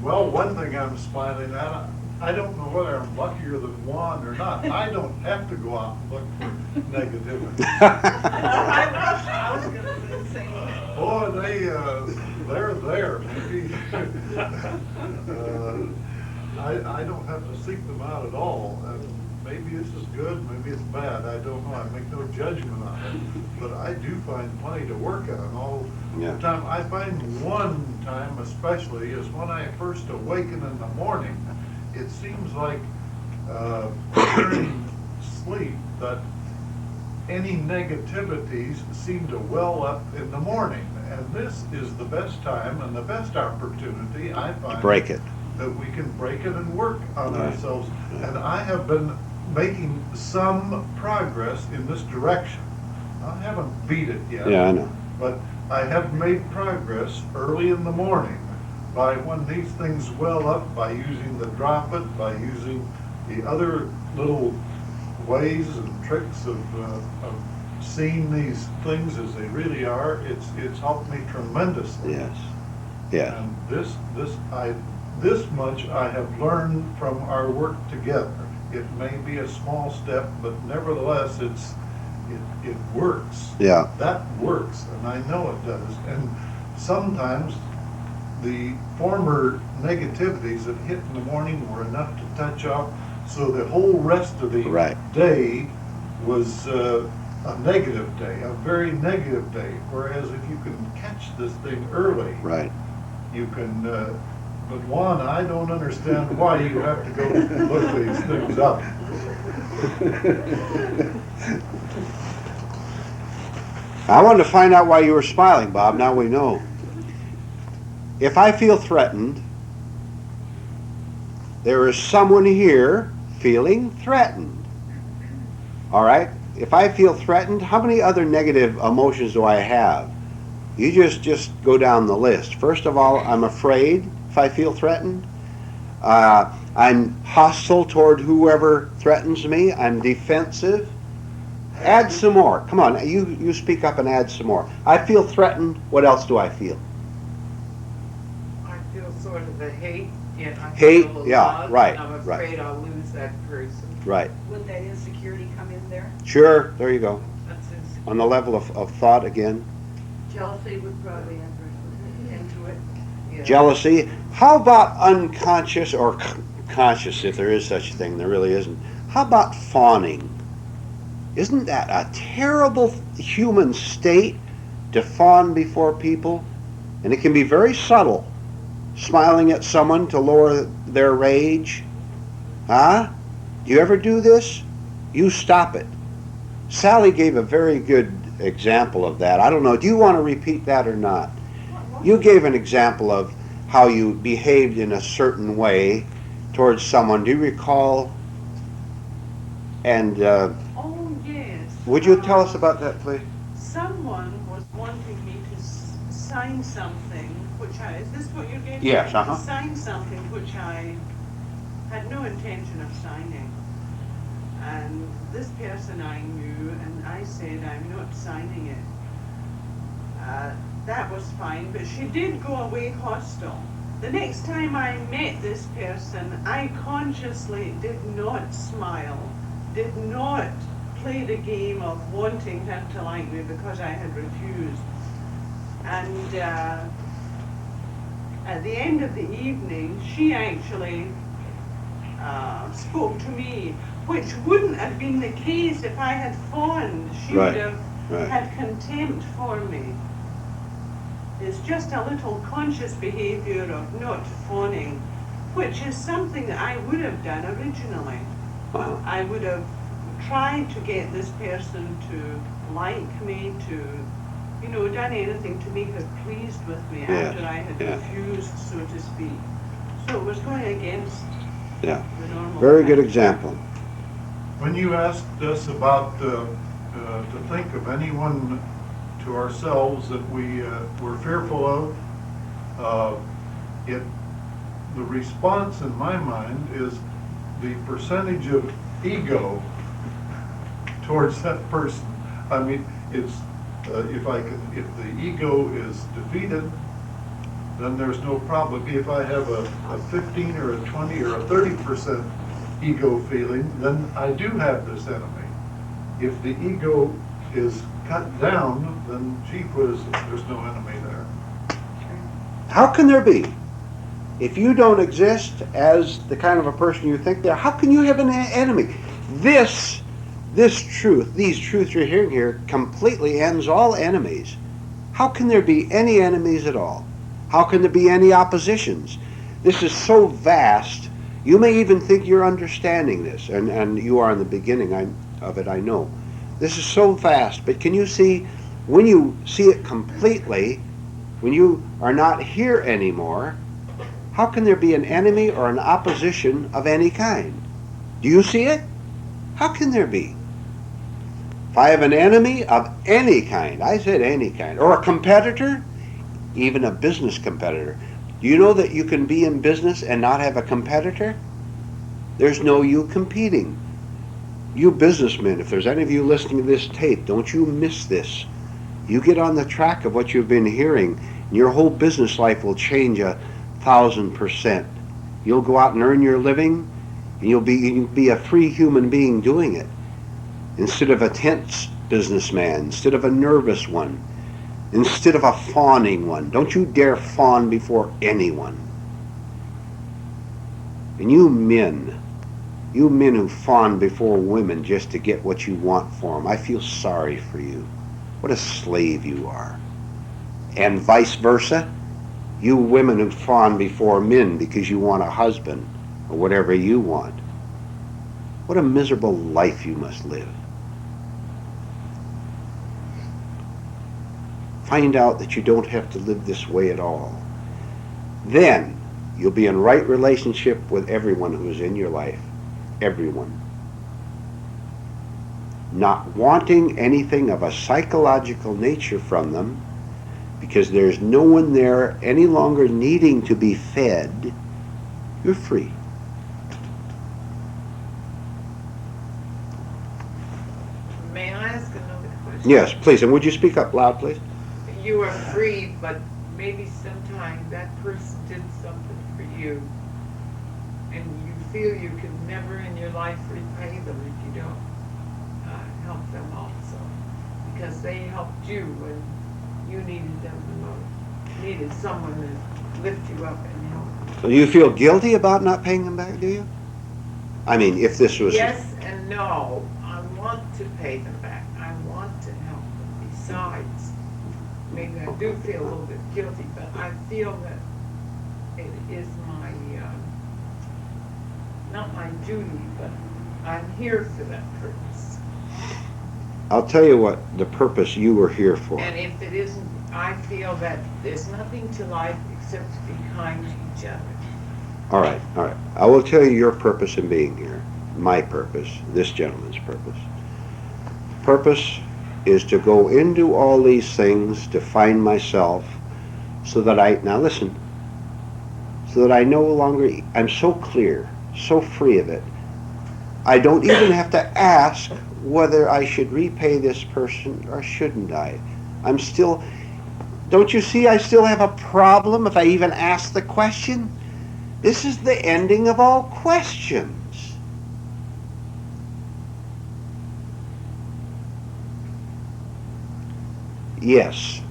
Well, one thing I'm smiling at, I don't know whether I'm luckier than Juan or not. I don't have to go out and look for negativity. I was gonna say the same. Boy, they're there, maybe. I don't have to seek them out at all. And maybe this is good, maybe it's bad, I don't know. I make no judgment on it. But I do find plenty to work on all Yeah. the time. I find one time especially is when I first awaken in the morning. It seems like during sleep that any negativities seem to well up in the morning. And this is the best time and the best opportunity I find Break it. that we can break it and work on Right. ourselves. And I have been making some progress in this direction. I haven't beat it yet. Yeah, I know. But I have made progress early in the morning by when these things well up, by using the drop it, by using the other little ways and tricks of seeing these things as they really are. It's helped me tremendously. Yes. Yeah. And this much I have learned from our work together. It may be a small step, but nevertheless, it works. Yeah. That works, and I know it does. And sometimes the former negativities that hit in the morning were enough to touch off, so the whole rest of the Right. day was a negative day, a very negative day. Whereas if you can catch this thing early, Right. you can, but Juan, I don't understand why you have to go look these things up. I wanted to find out why you were smiling, Bob. Now we know. If I feel threatened, there is someone here feeling threatened. All right? If I feel threatened, how many other negative emotions do I have? You just go down the list. First of all, I'm afraid if I feel threatened. I'm hostile toward whoever threatens me. I'm defensive. Add some more. Come on, you speak up and add some more. I feel threatened. What else do I feel? I feel sort of the hate, and I Hate, feel yeah, lost, right, and I'm right. afraid I'll lose that person. Right. Would that insecurity come in there? Sure, there you go. That's insecure. On the level of thought again. Jealousy would probably enter into it. Yeah. Jealousy. How about unconscious or conscious, if there is such a thing? There really isn't. How about fawning? Isn't that a terrible human state to fawn before people? And it can be very subtle. Smiling at someone to lower their rage. Huh? Do you ever do this? You stop it. Sally gave a very good example of that. I don't know. Do you want to repeat that or not? You gave an example of how you behaved in a certain way towards someone. Do you recall? And Oh, yes. would you tell us about that, please? Someone was wanting me to sign something, which is this what you're getting? Yes, at? uh-huh. To sign something which I had no intention of signing. And this person I knew, and I said, I'm not signing it. That was fine, but she did go away hostile. The next time I met this person, I consciously did not smile, did not play the game of wanting him to like me because I had refused. And at the end of the evening, she actually spoke to me, which wouldn't have been the case if I had fawned. She Right, would have right. had contempt for me. It's just a little conscious behavior of not fawning, which is something that I would have done originally. Uh-huh. I would have tried to get this person to like me, to, done anything to make her pleased with me Yes, after I had yeah. refused, so to speak. So it was going against Yeah. the normal. Very good pattern. example. When you asked us about to think of anyone to ourselves that we're fearful of. The response in my mind is the percentage of ego towards that person. I mean, it's if the ego is defeated, then there's no problem. If I have a 15 or a 20 or a 30% ego feeling, then I do have this enemy. If the ego is cut down, then gee whiz, there's no enemy there. How can there be? If you don't exist as the kind of a person you think they are, how can you have an enemy? This truth, these truths you're hearing here, completely ends all enemies. How can there be any enemies at all? How can there be any oppositions? This is so vast, you may even think you're understanding this, and you are in the beginning of it, I know. This is so vast, but can you see, when you see it completely, when you are not here anymore, how can there be an enemy or an opposition of any kind? Do you see it? How can there be? If I have an enemy of any kind, I said any kind, or a competitor, even a business competitor. Do you know that you can be in business and not have a competitor? There's no you competing. You businessmen, if there's any of you listening to this tape, don't you miss this. You get on the track of what you've been hearing, and your whole business life will change 1,000%. You'll go out and earn your living, and you'll be a free human being doing it, instead of a tense businessman, instead of a nervous one, instead of a fawning one. Don't you dare fawn before anyone. And you men who fawn before women just to get what you want for them, I feel sorry for you. What a slave you are. And vice versa, you women who fawn before men because you want a husband or whatever you want. What a miserable life you must live. Find out that you don't have to live this way at all. Then you'll be in right relationship with everyone who is in your life. Everyone. Not wanting anything of a psychological nature from them, because there's no one there any longer needing to be fed. You're free. May I ask another question? Yes, please. And would you speak up loud, please? You are free, but maybe sometime that person did something for you, and you feel you could never in your life repay them if you don't help them also, because they helped you when you needed them the most. You needed someone to lift you up and help you. So you feel guilty about not paying them back, do you? I mean, if this was... Yes and no. I want to pay them back. I want to help them. Besides, maybe I do feel a little bit guilty, but I feel that it is my, not my duty, but I'm here for that purpose. I'll tell you what the purpose you were here for. And if it isn't, I feel that there's nothing to life except to be kind to each other. All right. I will tell you your purpose in being here. My purpose, this gentleman's purpose. Purpose is to go into all these things, to find myself, so that now listen, so that I no longer, I'm so clear, so free of it. I don't even have to ask whether I should repay this person or shouldn't I. I'm still, don't you see I still have a problem if I even ask the question? This is the ending of all questions. Yes,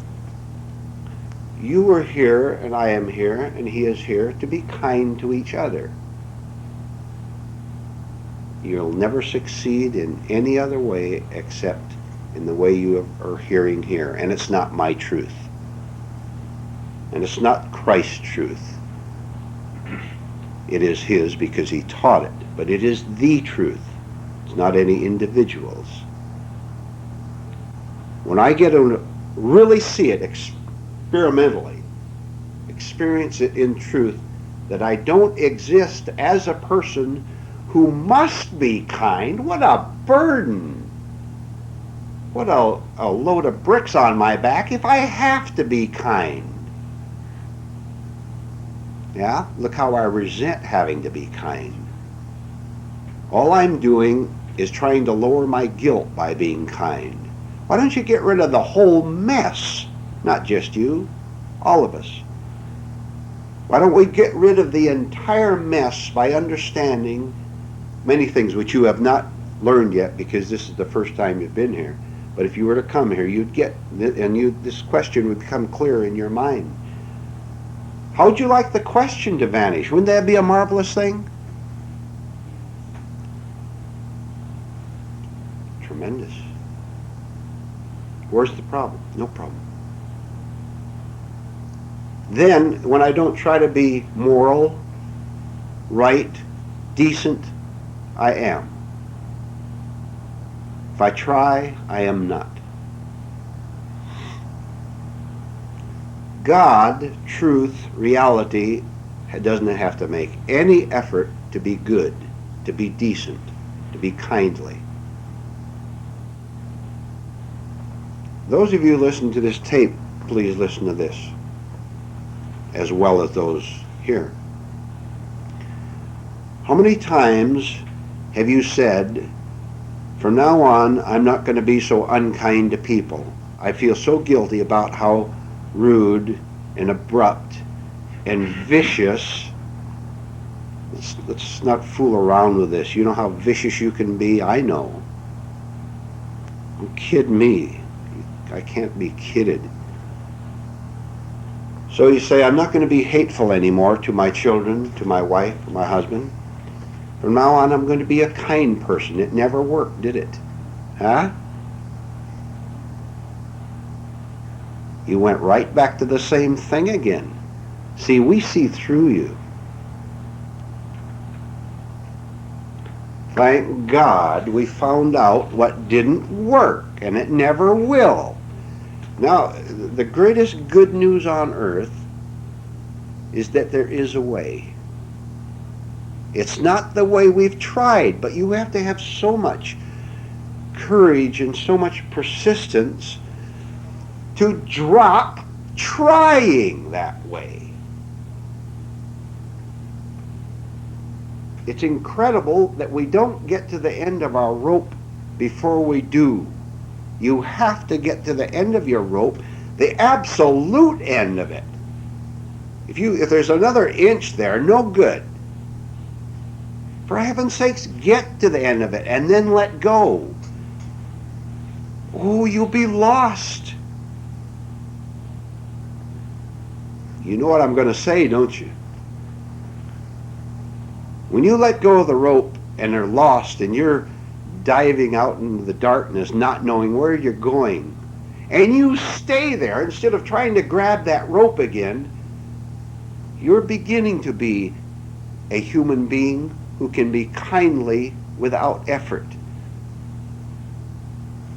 you were here and I am here and he is here to be kind to each other. You'll never succeed in any other way except in the way you are hearing here. And it's not my truth. And it's not Christ's truth. It is his because he taught it. But it is the truth. It's not any individual's. When I get to really see it experimentally, experience it in truth, that I don't exist as a person who must be kind. What a burden. What a load of bricks on my back if I have to be kind. Yeah, look how I resent having to be kind. All I'm doing is trying to lower my guilt by being kind. Why don't you get rid of the whole mess? Not just you, all of us. Why don't we get rid of the entire mess by understanding many things which you have not learned yet because this is the first time you've been here. But if you were to come here, you'd get, and this question would become clear in your mind. How would you like the question to vanish? Wouldn't that be a marvelous thing? Tremendous. Where's the problem? No problem. Then, when I don't try to be moral, right, decent, I am. If I try, I am not. God, truth, reality, doesn't have to make any effort to be good, to be decent, to be kindly. Those of you who listen to this tape, please listen to this, as well as those here. How many times have you said, from now on, I'm not going to be so unkind to people. I feel so guilty about how rude and abrupt and vicious. Let's not fool around with this. You know how vicious you can be? I know. Don't kid me. I can't be kidded. So you say, I'm not going to be hateful anymore to my children, to my wife, my husband. From now on, I'm going to be a kind person. It never worked, did it? Huh? You went right back to the same thing again. See, we see through you. Thank God we found out what didn't work, and it never will. Now, the greatest good news on earth is that there is a way. It's not the way we've tried, but you have to have so much courage and so much persistence to drop trying that way. It's incredible that we don't get to the end of our rope before we do. You have to get to the end of your rope, the absolute end of it. If there's another inch there, no good. For heaven's sakes, get to the end of it and then let go. Oh, you'll be lost. You know what I'm going to say, don't you? When you let go of the rope and are lost and you're diving out into the darkness, not knowing where you're going, and you stay there instead of trying to grab that rope again, you're beginning to be a human being who can be kindly without effort.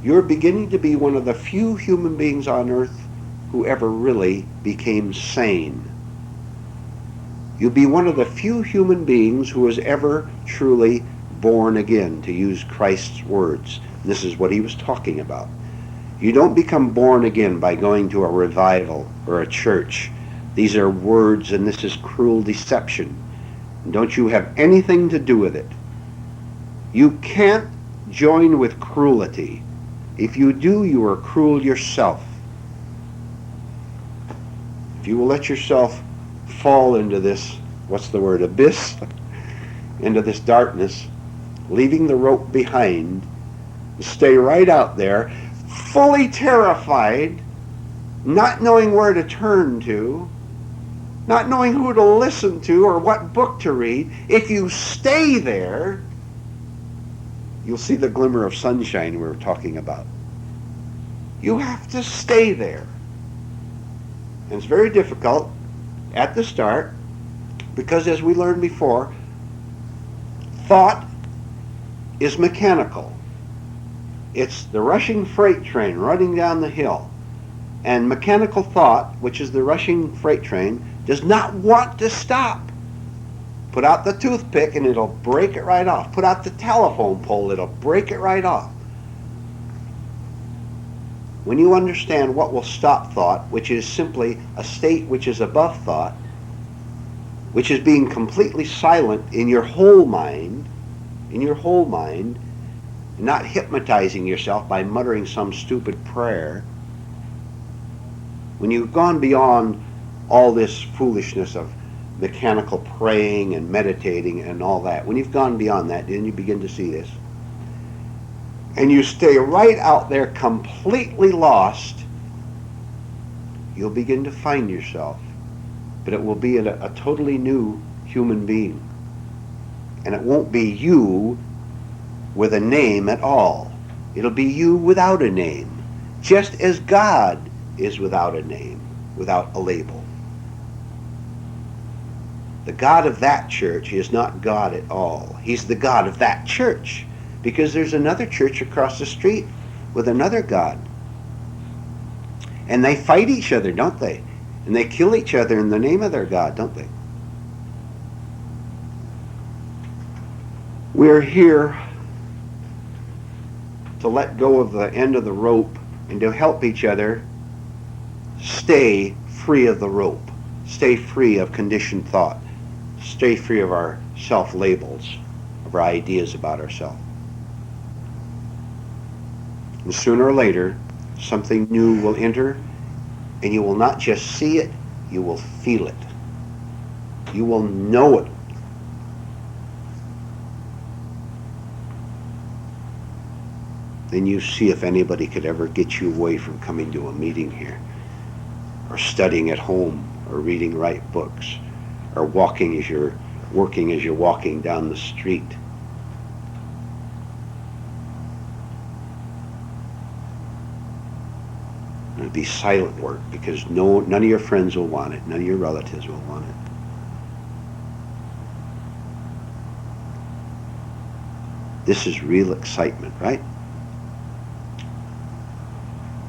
You're beginning to be one of the few human beings on earth who ever really became sane. You'll be one of the few human beings who was ever truly born again, to use Christ's words. This is what he was talking about. You don't become born again by going to a revival or a church. These are words, and this is cruel deception. Don't you have anything to do with it. You can't join with cruelty. If you do, you are cruel yourself. If you will let yourself fall into this, what's the word, abyss, into this darkness, leaving the rope behind, stay right out there, fully terrified, not knowing where to turn to, not knowing who to listen to or what book to read. If you stay there, you'll see the glimmer of sunshine we were talking about. You have to stay there. And it's very difficult at the start because, as we learned before, thought is mechanical. It's the rushing freight train running down the hill. And mechanical thought, which is the rushing freight train, does not want to stop. Put out the toothpick and it'll break it right off. Put out the telephone pole, it'll break it right off. when you understand what will stop thought, which is simply a state which is above thought, which is being completely silent in your whole mind, not hypnotizing yourself by muttering some stupid prayer. When you've gone beyond all this foolishness of mechanical praying and meditating and all that, when you've gone beyond that, then you begin to see this. And you stay right out there completely lost, you'll begin to find yourself. But it will be a totally new human being. And it won't be you with a name at all. It'll be you without a name, just as God is without a name, without a label. The God of that church is not God at all. He's the God of that church, because there's another church across the street with another God. And they fight each other, don't they? And they kill each other in the name of their God, don't they? We're here to let go of the end of the rope and to help each other stay free of the rope, stay free of conditioned thought, stay free of our self-labels, of our ideas about ourselves. And sooner or later, something new will enter, and you will not just see it, you will feel it. You will know it. Then you see if anybody could ever get you away from coming to a meeting here, or studying at home, or reading right books, or working as you're walking down the street. It'll be silent work, because none of your friends will want it, none of your relatives will want it. This is real excitement, right?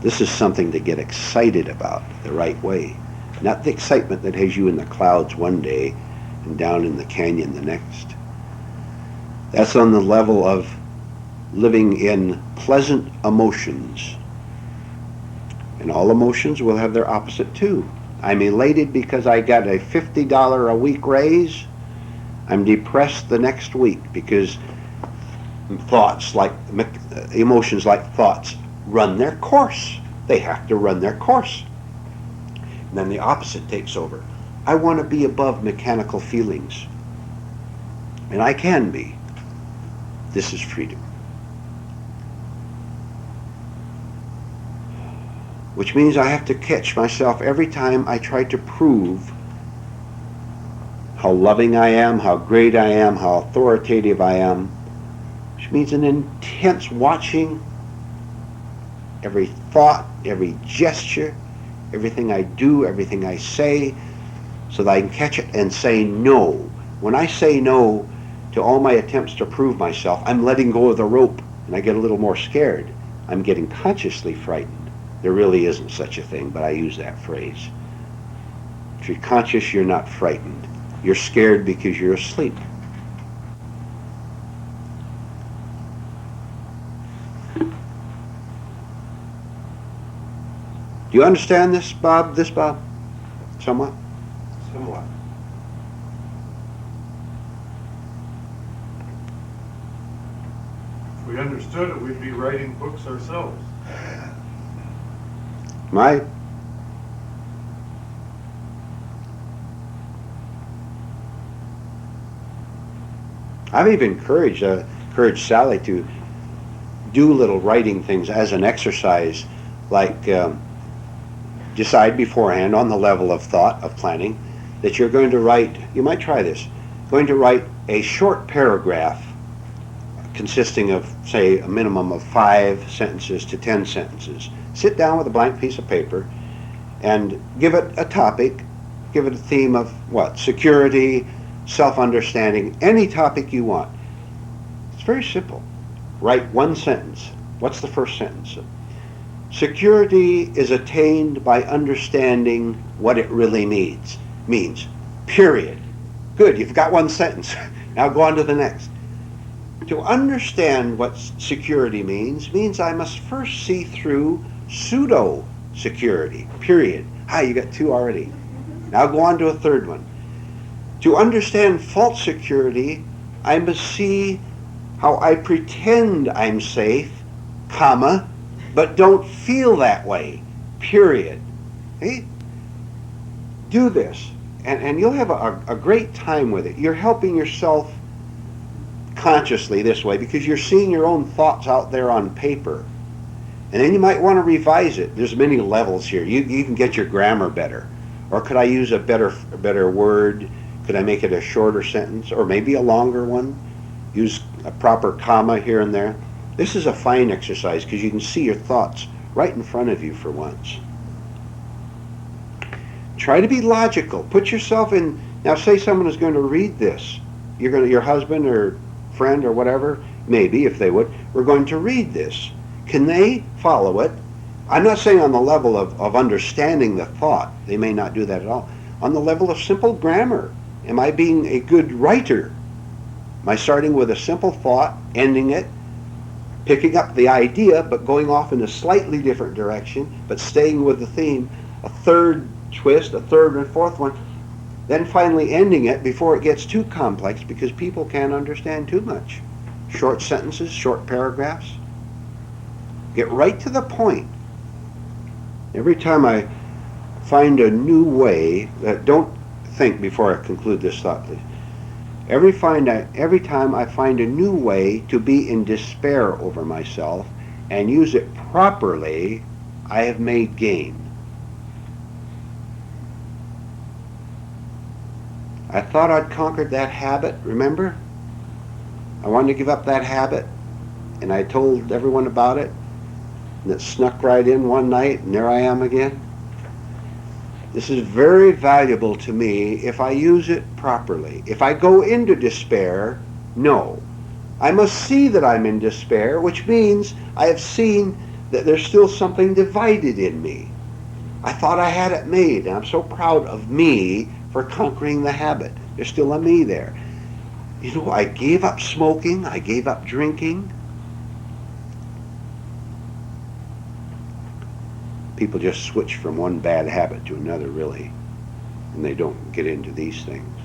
This is something to get excited about the right way. Not the excitement that has you in the clouds one day and down in the canyon the next. That's on the level of living in pleasant emotions. And all emotions will have their opposite too. I'm elated because I got a $50 a week raise. I'm depressed the next week because emotions like thoughts run their course. They have to run their course. And then the opposite takes over. I want to be above mechanical feelings. And I can be. This is freedom. Which means I have to catch myself every time I try to prove how loving I am, how great I am, how authoritative I am. Which means an intense watching, every thought, every gesture, everything I do, everything I say, so that I can catch it and say no. When I say no to all my attempts to prove myself, I'm letting go of the rope, and I get a little more scared. I'm getting consciously frightened. There really isn't such a thing, but I use that phrase. If you're conscious, you're not frightened. You're scared because you're asleep. Do you understand this, Bob? Somewhat? Somewhat. If we understood it, we'd be writing books ourselves. Right? I've even encouraged Sally to do little writing things as an exercise, like decide beforehand on the level of thought, of planning, that you're going to write, you might try this, going to write a short paragraph consisting of, say, a minimum of 5 sentences to 10 sentences. Sit down with a blank piece of paper and give it a topic, give it a theme of what? Security, self-understanding, any topic you want. It's very simple. Write one sentence. What's the first sentence? Security is attained by understanding what it really means. Period. Good, you've got one sentence. Now go on to the next. To understand what security means I must first see through pseudo-security, period. You got two already. Now go on to a third one. To understand false security, I must see how I pretend I'm safe, comma, but don't feel that way, period. Okay? Do this, and you'll have a great time with it. You're helping yourself consciously this way because you're seeing your own thoughts out there on paper. And then you might want to revise it. There's many levels here. You can get your grammar better. Or could I use a better word? Could I make it a shorter sentence? Or maybe a longer one? Use a proper comma here and there. This is a fine exercise because you can see your thoughts right in front of you for once. Try to be logical. Put yourself in. Now say someone is going to read this. Your husband or friend or whatever, maybe if they would, we're going to read this. Can they follow it? I'm not saying on the level of understanding the thought. They may not do that at all. On the level of simple grammar. Am I being a good writer? Am I starting with a simple thought, ending it, picking up the idea, but going off in a slightly different direction, but staying with the theme, a third twist, a third and fourth one, then finally ending it before it gets too complex because people can't understand too much. Short sentences, short paragraphs. Get right to the point. Every time I find a new way, don't think before I conclude this thought, please. Every time I find a new way to be in despair over myself and use it properly, I have made gain. I thought I'd conquered that habit, remember? I wanted to give up that habit, and I told everyone about it, and it snuck right in one night, and there I am again. This is very valuable to me if I use it properly. If I go into despair, no. I must see that I'm in despair, which means I have seen that there's still something divided in me. I thought I had it made, and I'm so proud of me for conquering the habit. There's still a me there. You know, I gave up smoking, I gave up drinking. People just switch from one bad habit to another, really, and they don't get into these things.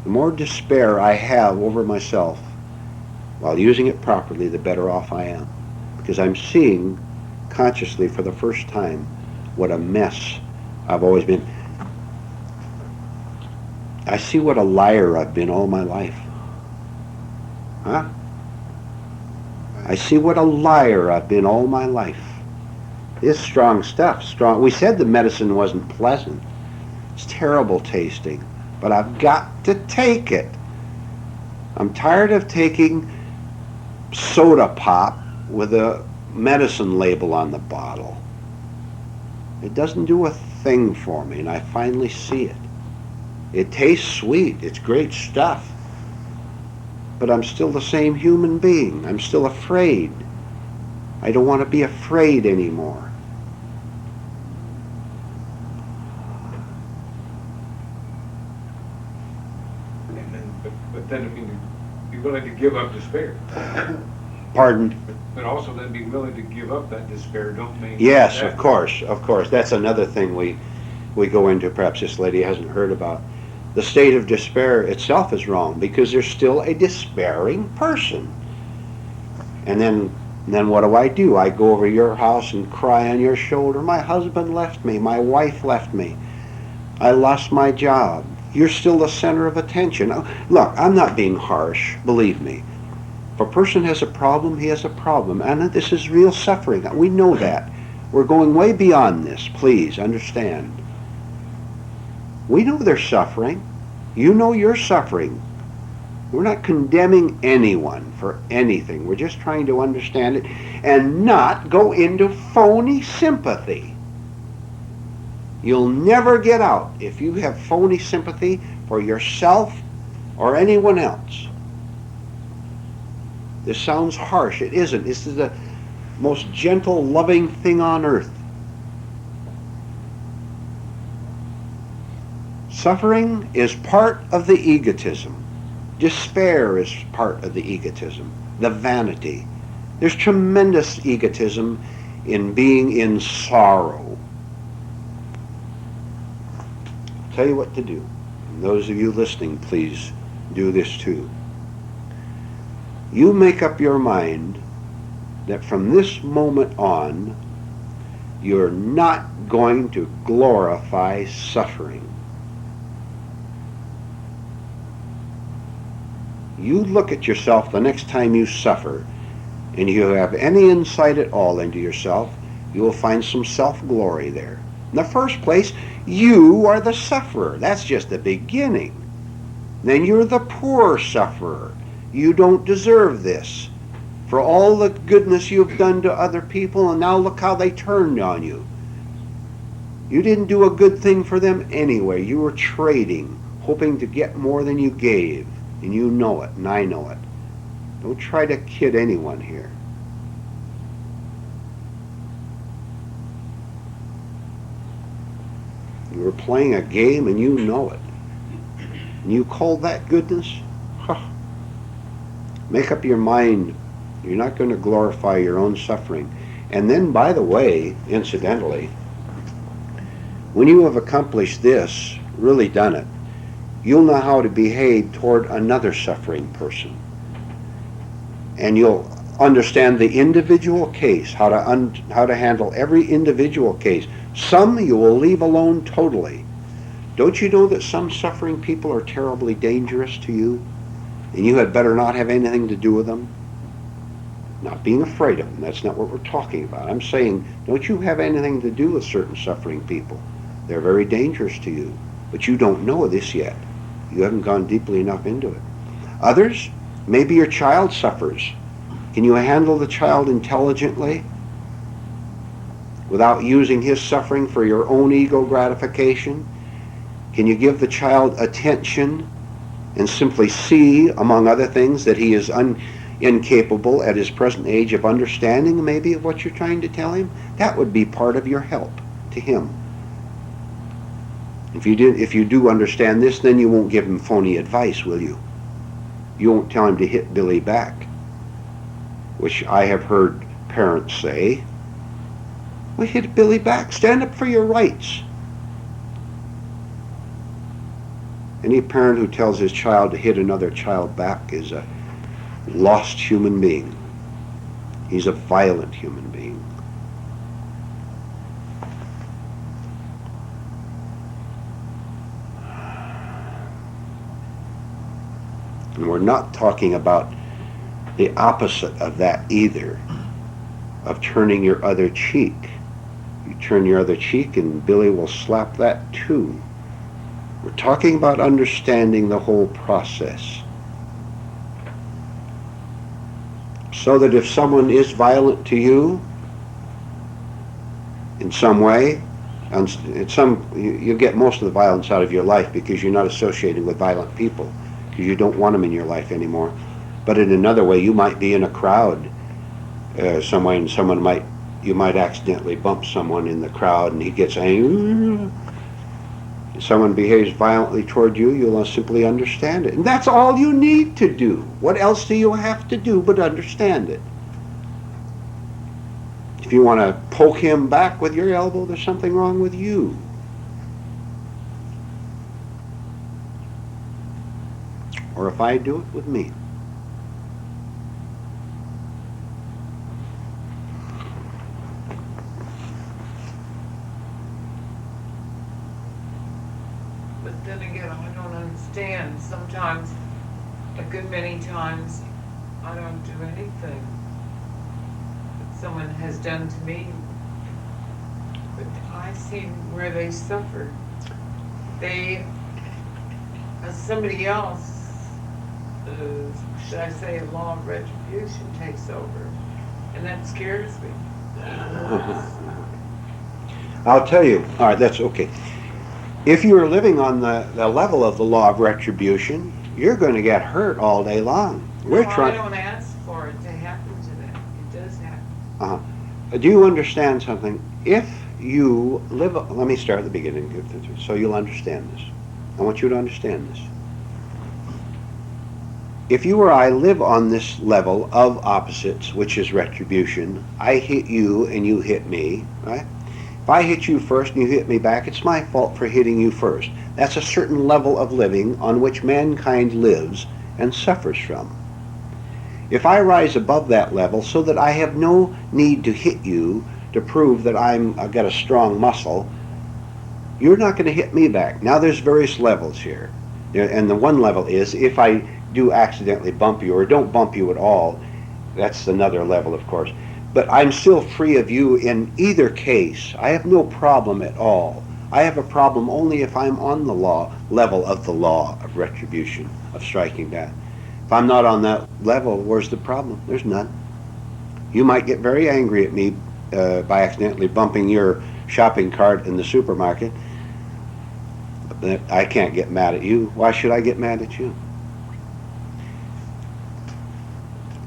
The more despair I have over myself while using it properly, the better off I am, because I'm seeing consciously for the first time what a mess I've always been. I see what a liar I've been all my life. Huh? I see what a liar I've been all my life. It's strong stuff, strong. We said the medicine wasn't pleasant. It's terrible tasting, but I've got to take it. I'm tired of taking soda pop with a medicine label on the bottle. It doesn't do a thing for me, and I finally see it. It tastes sweet. It's great stuff. But I'm still the same human being. I'm still afraid. I don't want to be afraid anymore. And then, but then, I mean, be willing to give up despair. Pardon? But also then be willing to give up that despair. Don't mean. Yes, of course, of course. That's another thing we go into. Perhaps this lady hasn't heard about. The state of despair itself is wrong because there's still a despairing person. And then what do? I go over your house and cry on your shoulder. My husband left me. My wife left me. I lost my job. You're still the center of attention. Look, I'm not being harsh, believe me. If a person has a problem, he has a problem. And this is real suffering. We know that. We're going way beyond this. Please understand. We know they're suffering. You know you're suffering. We're not condemning anyone for anything. We're just trying to understand it and not go into phony sympathy. You'll never get out if you have phony sympathy for yourself or anyone else. This sounds harsh. It isn't. This is the most gentle, loving thing on earth. Suffering is part of the egotism. Despair is part of the egotism. the vanity. There's tremendous egotism in being in sorrow. I'll tell you what to do. And those of you listening, please do this too. You make up your mind that from this moment on, you're not going to glorify suffering. You look at yourself the next time you suffer, and you have any insight at all into yourself, you will find some self-glory there. In the first place, you are the sufferer. That's just the beginning. Then you're the poor sufferer. You don't deserve this. For all the goodness you've done to other people, and now look how they turned on you. You didn't do a good thing for them anyway. You were trading, hoping to get more than you gave. And you know it, and I know it. Don't try to kid anyone here. You were playing a game and you know it. And you call that goodness? Huh. Make up your mind. You're not going to glorify your own suffering. And then, by the way, incidentally, when you have accomplished this, really done it, you'll know how to behave toward another suffering person. And you'll understand the individual case, how to handle every individual case. Some you will leave alone totally. Don't you know that some suffering people are terribly dangerous to you? And you had better not have anything to do with them? Not being afraid of them, that's not what we're talking about. I'm saying, don't you have anything to do with certain suffering people? They're very dangerous to you, but you don't know this yet. You haven't gone deeply enough into it. Others, maybe your child suffers. Can you handle the child intelligently without using his suffering for your own ego gratification? Can you give the child attention and simply see, among other things, that he is incapable at his present age of understanding maybe of what you're trying to tell him? That would be part of your help to him. If you do understand this, then you won't give him phony advice, will you? You won't tell him to hit Billy back, which I have heard parents say. Well, hit Billy back. Stand up for your rights. Any parent who tells his child to hit another child back is a lost human being. He's a violent human being. And we're not talking about the opposite of that either, of turning your other cheek. You turn your other cheek and Billy will slap that too. We're talking about understanding the whole process. So that if someone is violent to you in some way, and you get most of the violence out of your life because you're not associating with violent people, because you don't want them in your life anymore. But in another way, you might be in a crowd somewhere, and you might accidentally bump someone in the crowd, and he gets angry. If someone behaves violently toward you, you'll simply understand it. And that's all you need to do. What else do you have to do but understand it? If you want to poke him back with your elbow, there's something wrong with you. Or if I do it with me. But then again, I don't understand. Sometimes, a good many times, I don't do anything that someone has done to me. But I see where they suffer. Somebody else, should I say, a law of retribution takes over. And that scares me. I'll tell you. All right, that's okay. If you're living on the level of the law of retribution, you're going to get hurt all day long. I don't ask for it to happen to them. It does happen. Do you understand something? If you live, let me start at the beginning so you'll understand this. I want you to understand this. if you or I live on this level of opposites, which is retribution, I hit you and you hit me, right? If I hit you first and you hit me back, it's my fault for hitting you first. That's a certain level of living on which mankind lives and suffers from. If I rise above that level so that I have no need to hit you to prove that I've got a strong muscle, you're not going to hit me back. Now there's various levels here. And the one level is if I do accidentally bump you or don't bump you at all, that's another level, of course. But I'm still free of you in either case. I have no problem at all. I have a problem only if I'm on the level of the law of retribution, of striking back. If I'm not on that level, where's the problem? There's none. You might get very angry at me by accidentally bumping your shopping cart in the supermarket. But I can't get mad at you. Why should I get mad at you?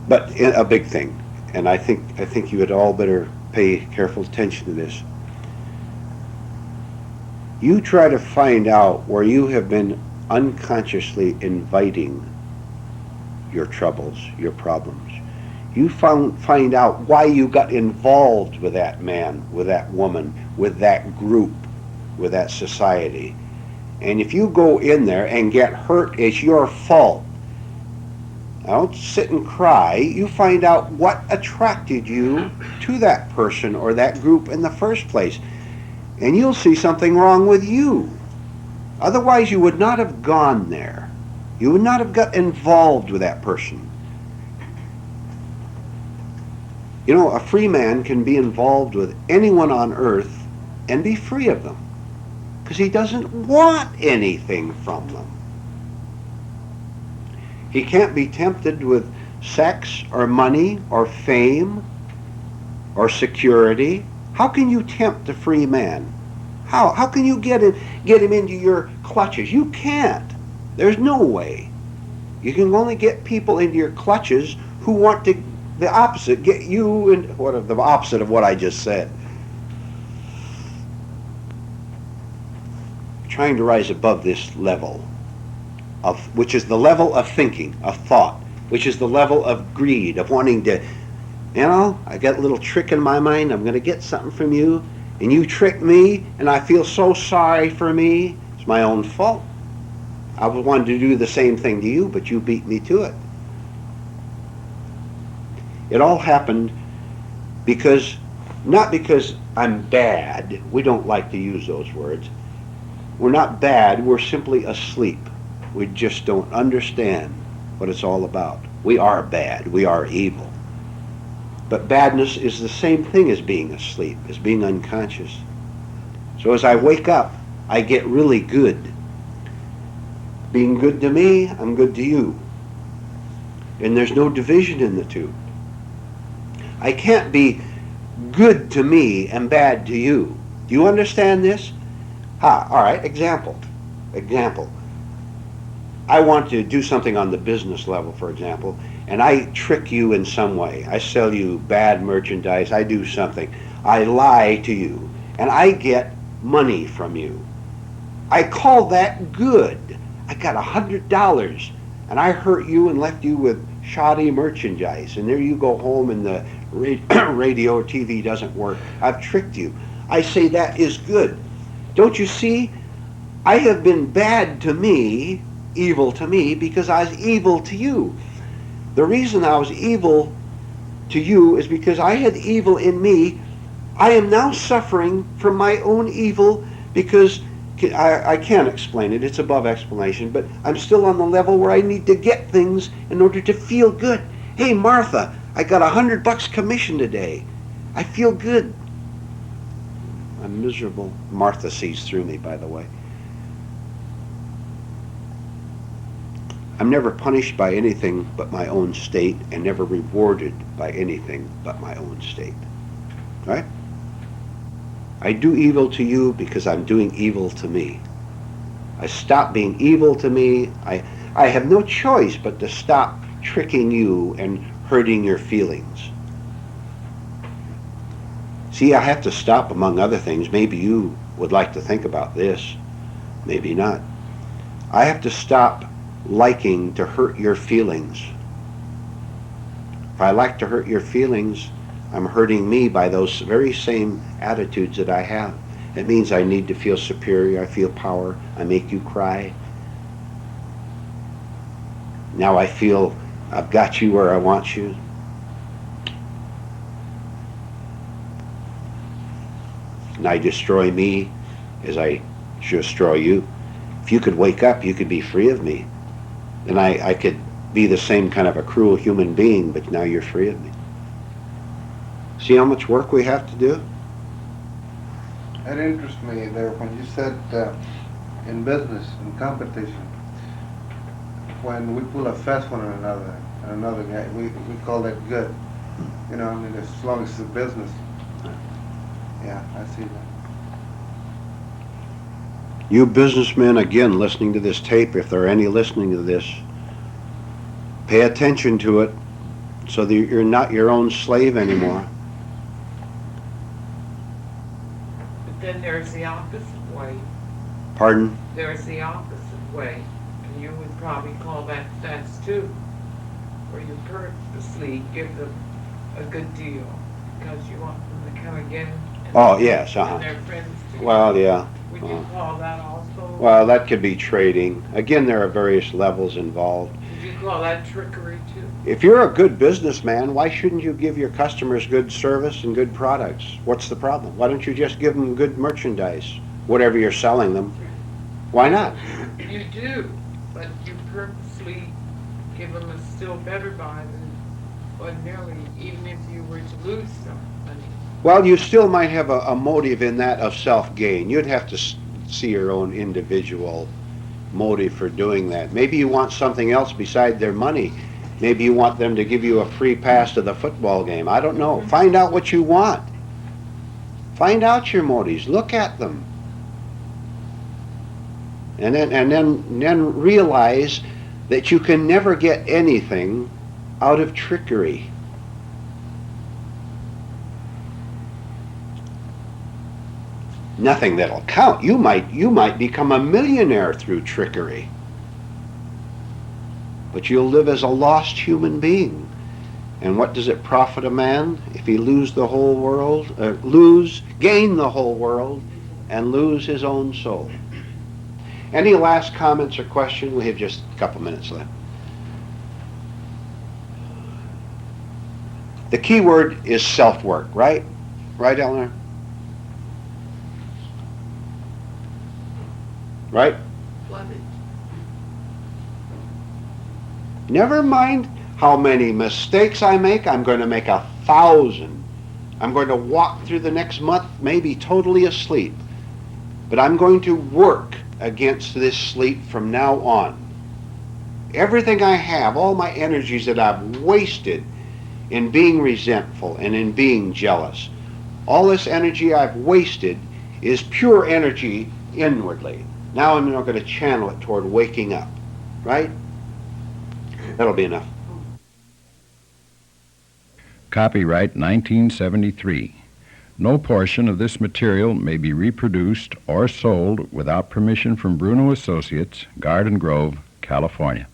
But a big thing, and I think you had all better pay careful attention to this. You try to find out where you have been unconsciously inviting your troubles, your problems. You find out why you got involved with that man, with that woman, with that group, with that society. And if you go in there and get hurt, it's your fault. Don't sit and cry. You find out what attracted you to that person or that group in the first place. And you'll see something wrong with you. Otherwise, you would not have gone there. You would not have got involved with that person. You know, a free man can be involved with anyone on earth and be free of them, because he doesn't want anything from them. He can't be tempted with sex or money or fame or security. How can you tempt a free man? How can you get him into your clutches? You can't. There's no way. You can only get people into your clutches who want to, the opposite, get you in, the opposite of what I just said. Trying to rise above this level, which is the level of thinking, of thought, which is the level of greed, of wanting to, I got a little trick in my mind, I'm going to get something from you, and you trick me, and I feel so sorry for me. It's my own fault. I wanted to do the same thing to you, but you beat me to it. It all happened not because I'm bad. We don't like to use those words. We're not bad, we're simply asleep. We just don't understand what it's all about. We are bad, we are evil. But badness is the same thing as being asleep, as being unconscious. So as I wake up, I get really good. Being good to me, I'm good to you. And there's no division in the two. I can't be good to me and bad to you. Do you understand this? All right, example. I want to do something on the business level, for example, and I trick you in some way. I sell you bad merchandise, I do something. I lie to you, and I get money from you. I call that good. I got $100, and I hurt you and left you with shoddy merchandise, and there you go home and the radio or TV doesn't work. I've tricked you. I say that is good. Don't you see? I have been bad to me, evil to me, because I was evil to you. The reason I was evil to you is because I had evil in me. I am now suffering from my own evil because I can't explain it. It's above explanation, but I'm still on the level where I need to get things in order to feel good. Hey, Martha, I got $100 commission today. I feel good. I'm miserable. Martha sees through me, by the way. I'm never punished by anything but my own state, and never rewarded by anything but my own state. Right? I do evil to you because I'm doing evil to me. I stop being evil to me. I have no choice but to stop tricking you and hurting your feelings. See, I have to stop, among other things. Maybe you would like to think about this. Maybe not. I have to stop liking to hurt your feelings. If I like to hurt your feelings, I'm hurting me by those very same attitudes that I have. It means I need to feel superior, I feel power, I make you cry. Now I feel I've got you where I want you. And I destroy me as I destroy you. If you could wake up, you could be free of me. Then I could be the same kind of a cruel human being, but now you're free of me. See how much work we have to do? That interests me there when you said in business, in competition, when we pull a fast one on another guy, we call that good. You know, I mean, as long as it's a business. Yeah, I see that. You businessmen, again, listening to this tape, if there are any listening to this, pay attention to it so that you're not your own slave anymore. But then there's the opposite way. Pardon? There's the opposite way, and you would probably call that fast too, where you purposely give them a good deal because you want them to come again. And Oh, yes, and their friends too. Well, yeah. Would you call that also? Well, that could be trading. Again, there are various levels involved. Would you call that trickery too? If you're a good businessman, why shouldn't you give your customers good service and good products? What's the problem? Why don't you just give them good merchandise, whatever you're selling them? Why not? You do, but you purposely give them a still better buy than ordinarily, even if you were to lose some money. Well, you still might have a motive in that of self-gain. You'd have to see your own individual motive for doing that. Maybe you want something else beside their money. Maybe you want them to give you a free pass to the football game. I don't know. Find out what you want. Find out your motives. Look at them. And then realize that you can never get anything out of trickery. Nothing that'll count. You might become a millionaire through trickery. But you'll live as a lost human being. And what does it profit a man if he lose the whole world, gain the whole world, and lose his own soul? Any last comments or questions? We have just a couple minutes left. The key word is self-work, right? Right, Eleanor? Right? Flooded. Never mind how many mistakes I make. I'm going to make 1,000. I'm going to walk through the next month maybe totally asleep. But I'm going to work against this sleep from now on. Everything I have, all my energies that I've wasted in being resentful and in being jealous, all this energy I've wasted is pure energy inwardly. Now I'm not going to channel it toward waking up, right? That'll be enough. Copyright 1973. No portion of this material may be reproduced or sold without permission from Bruno Associates, Garden Grove, California.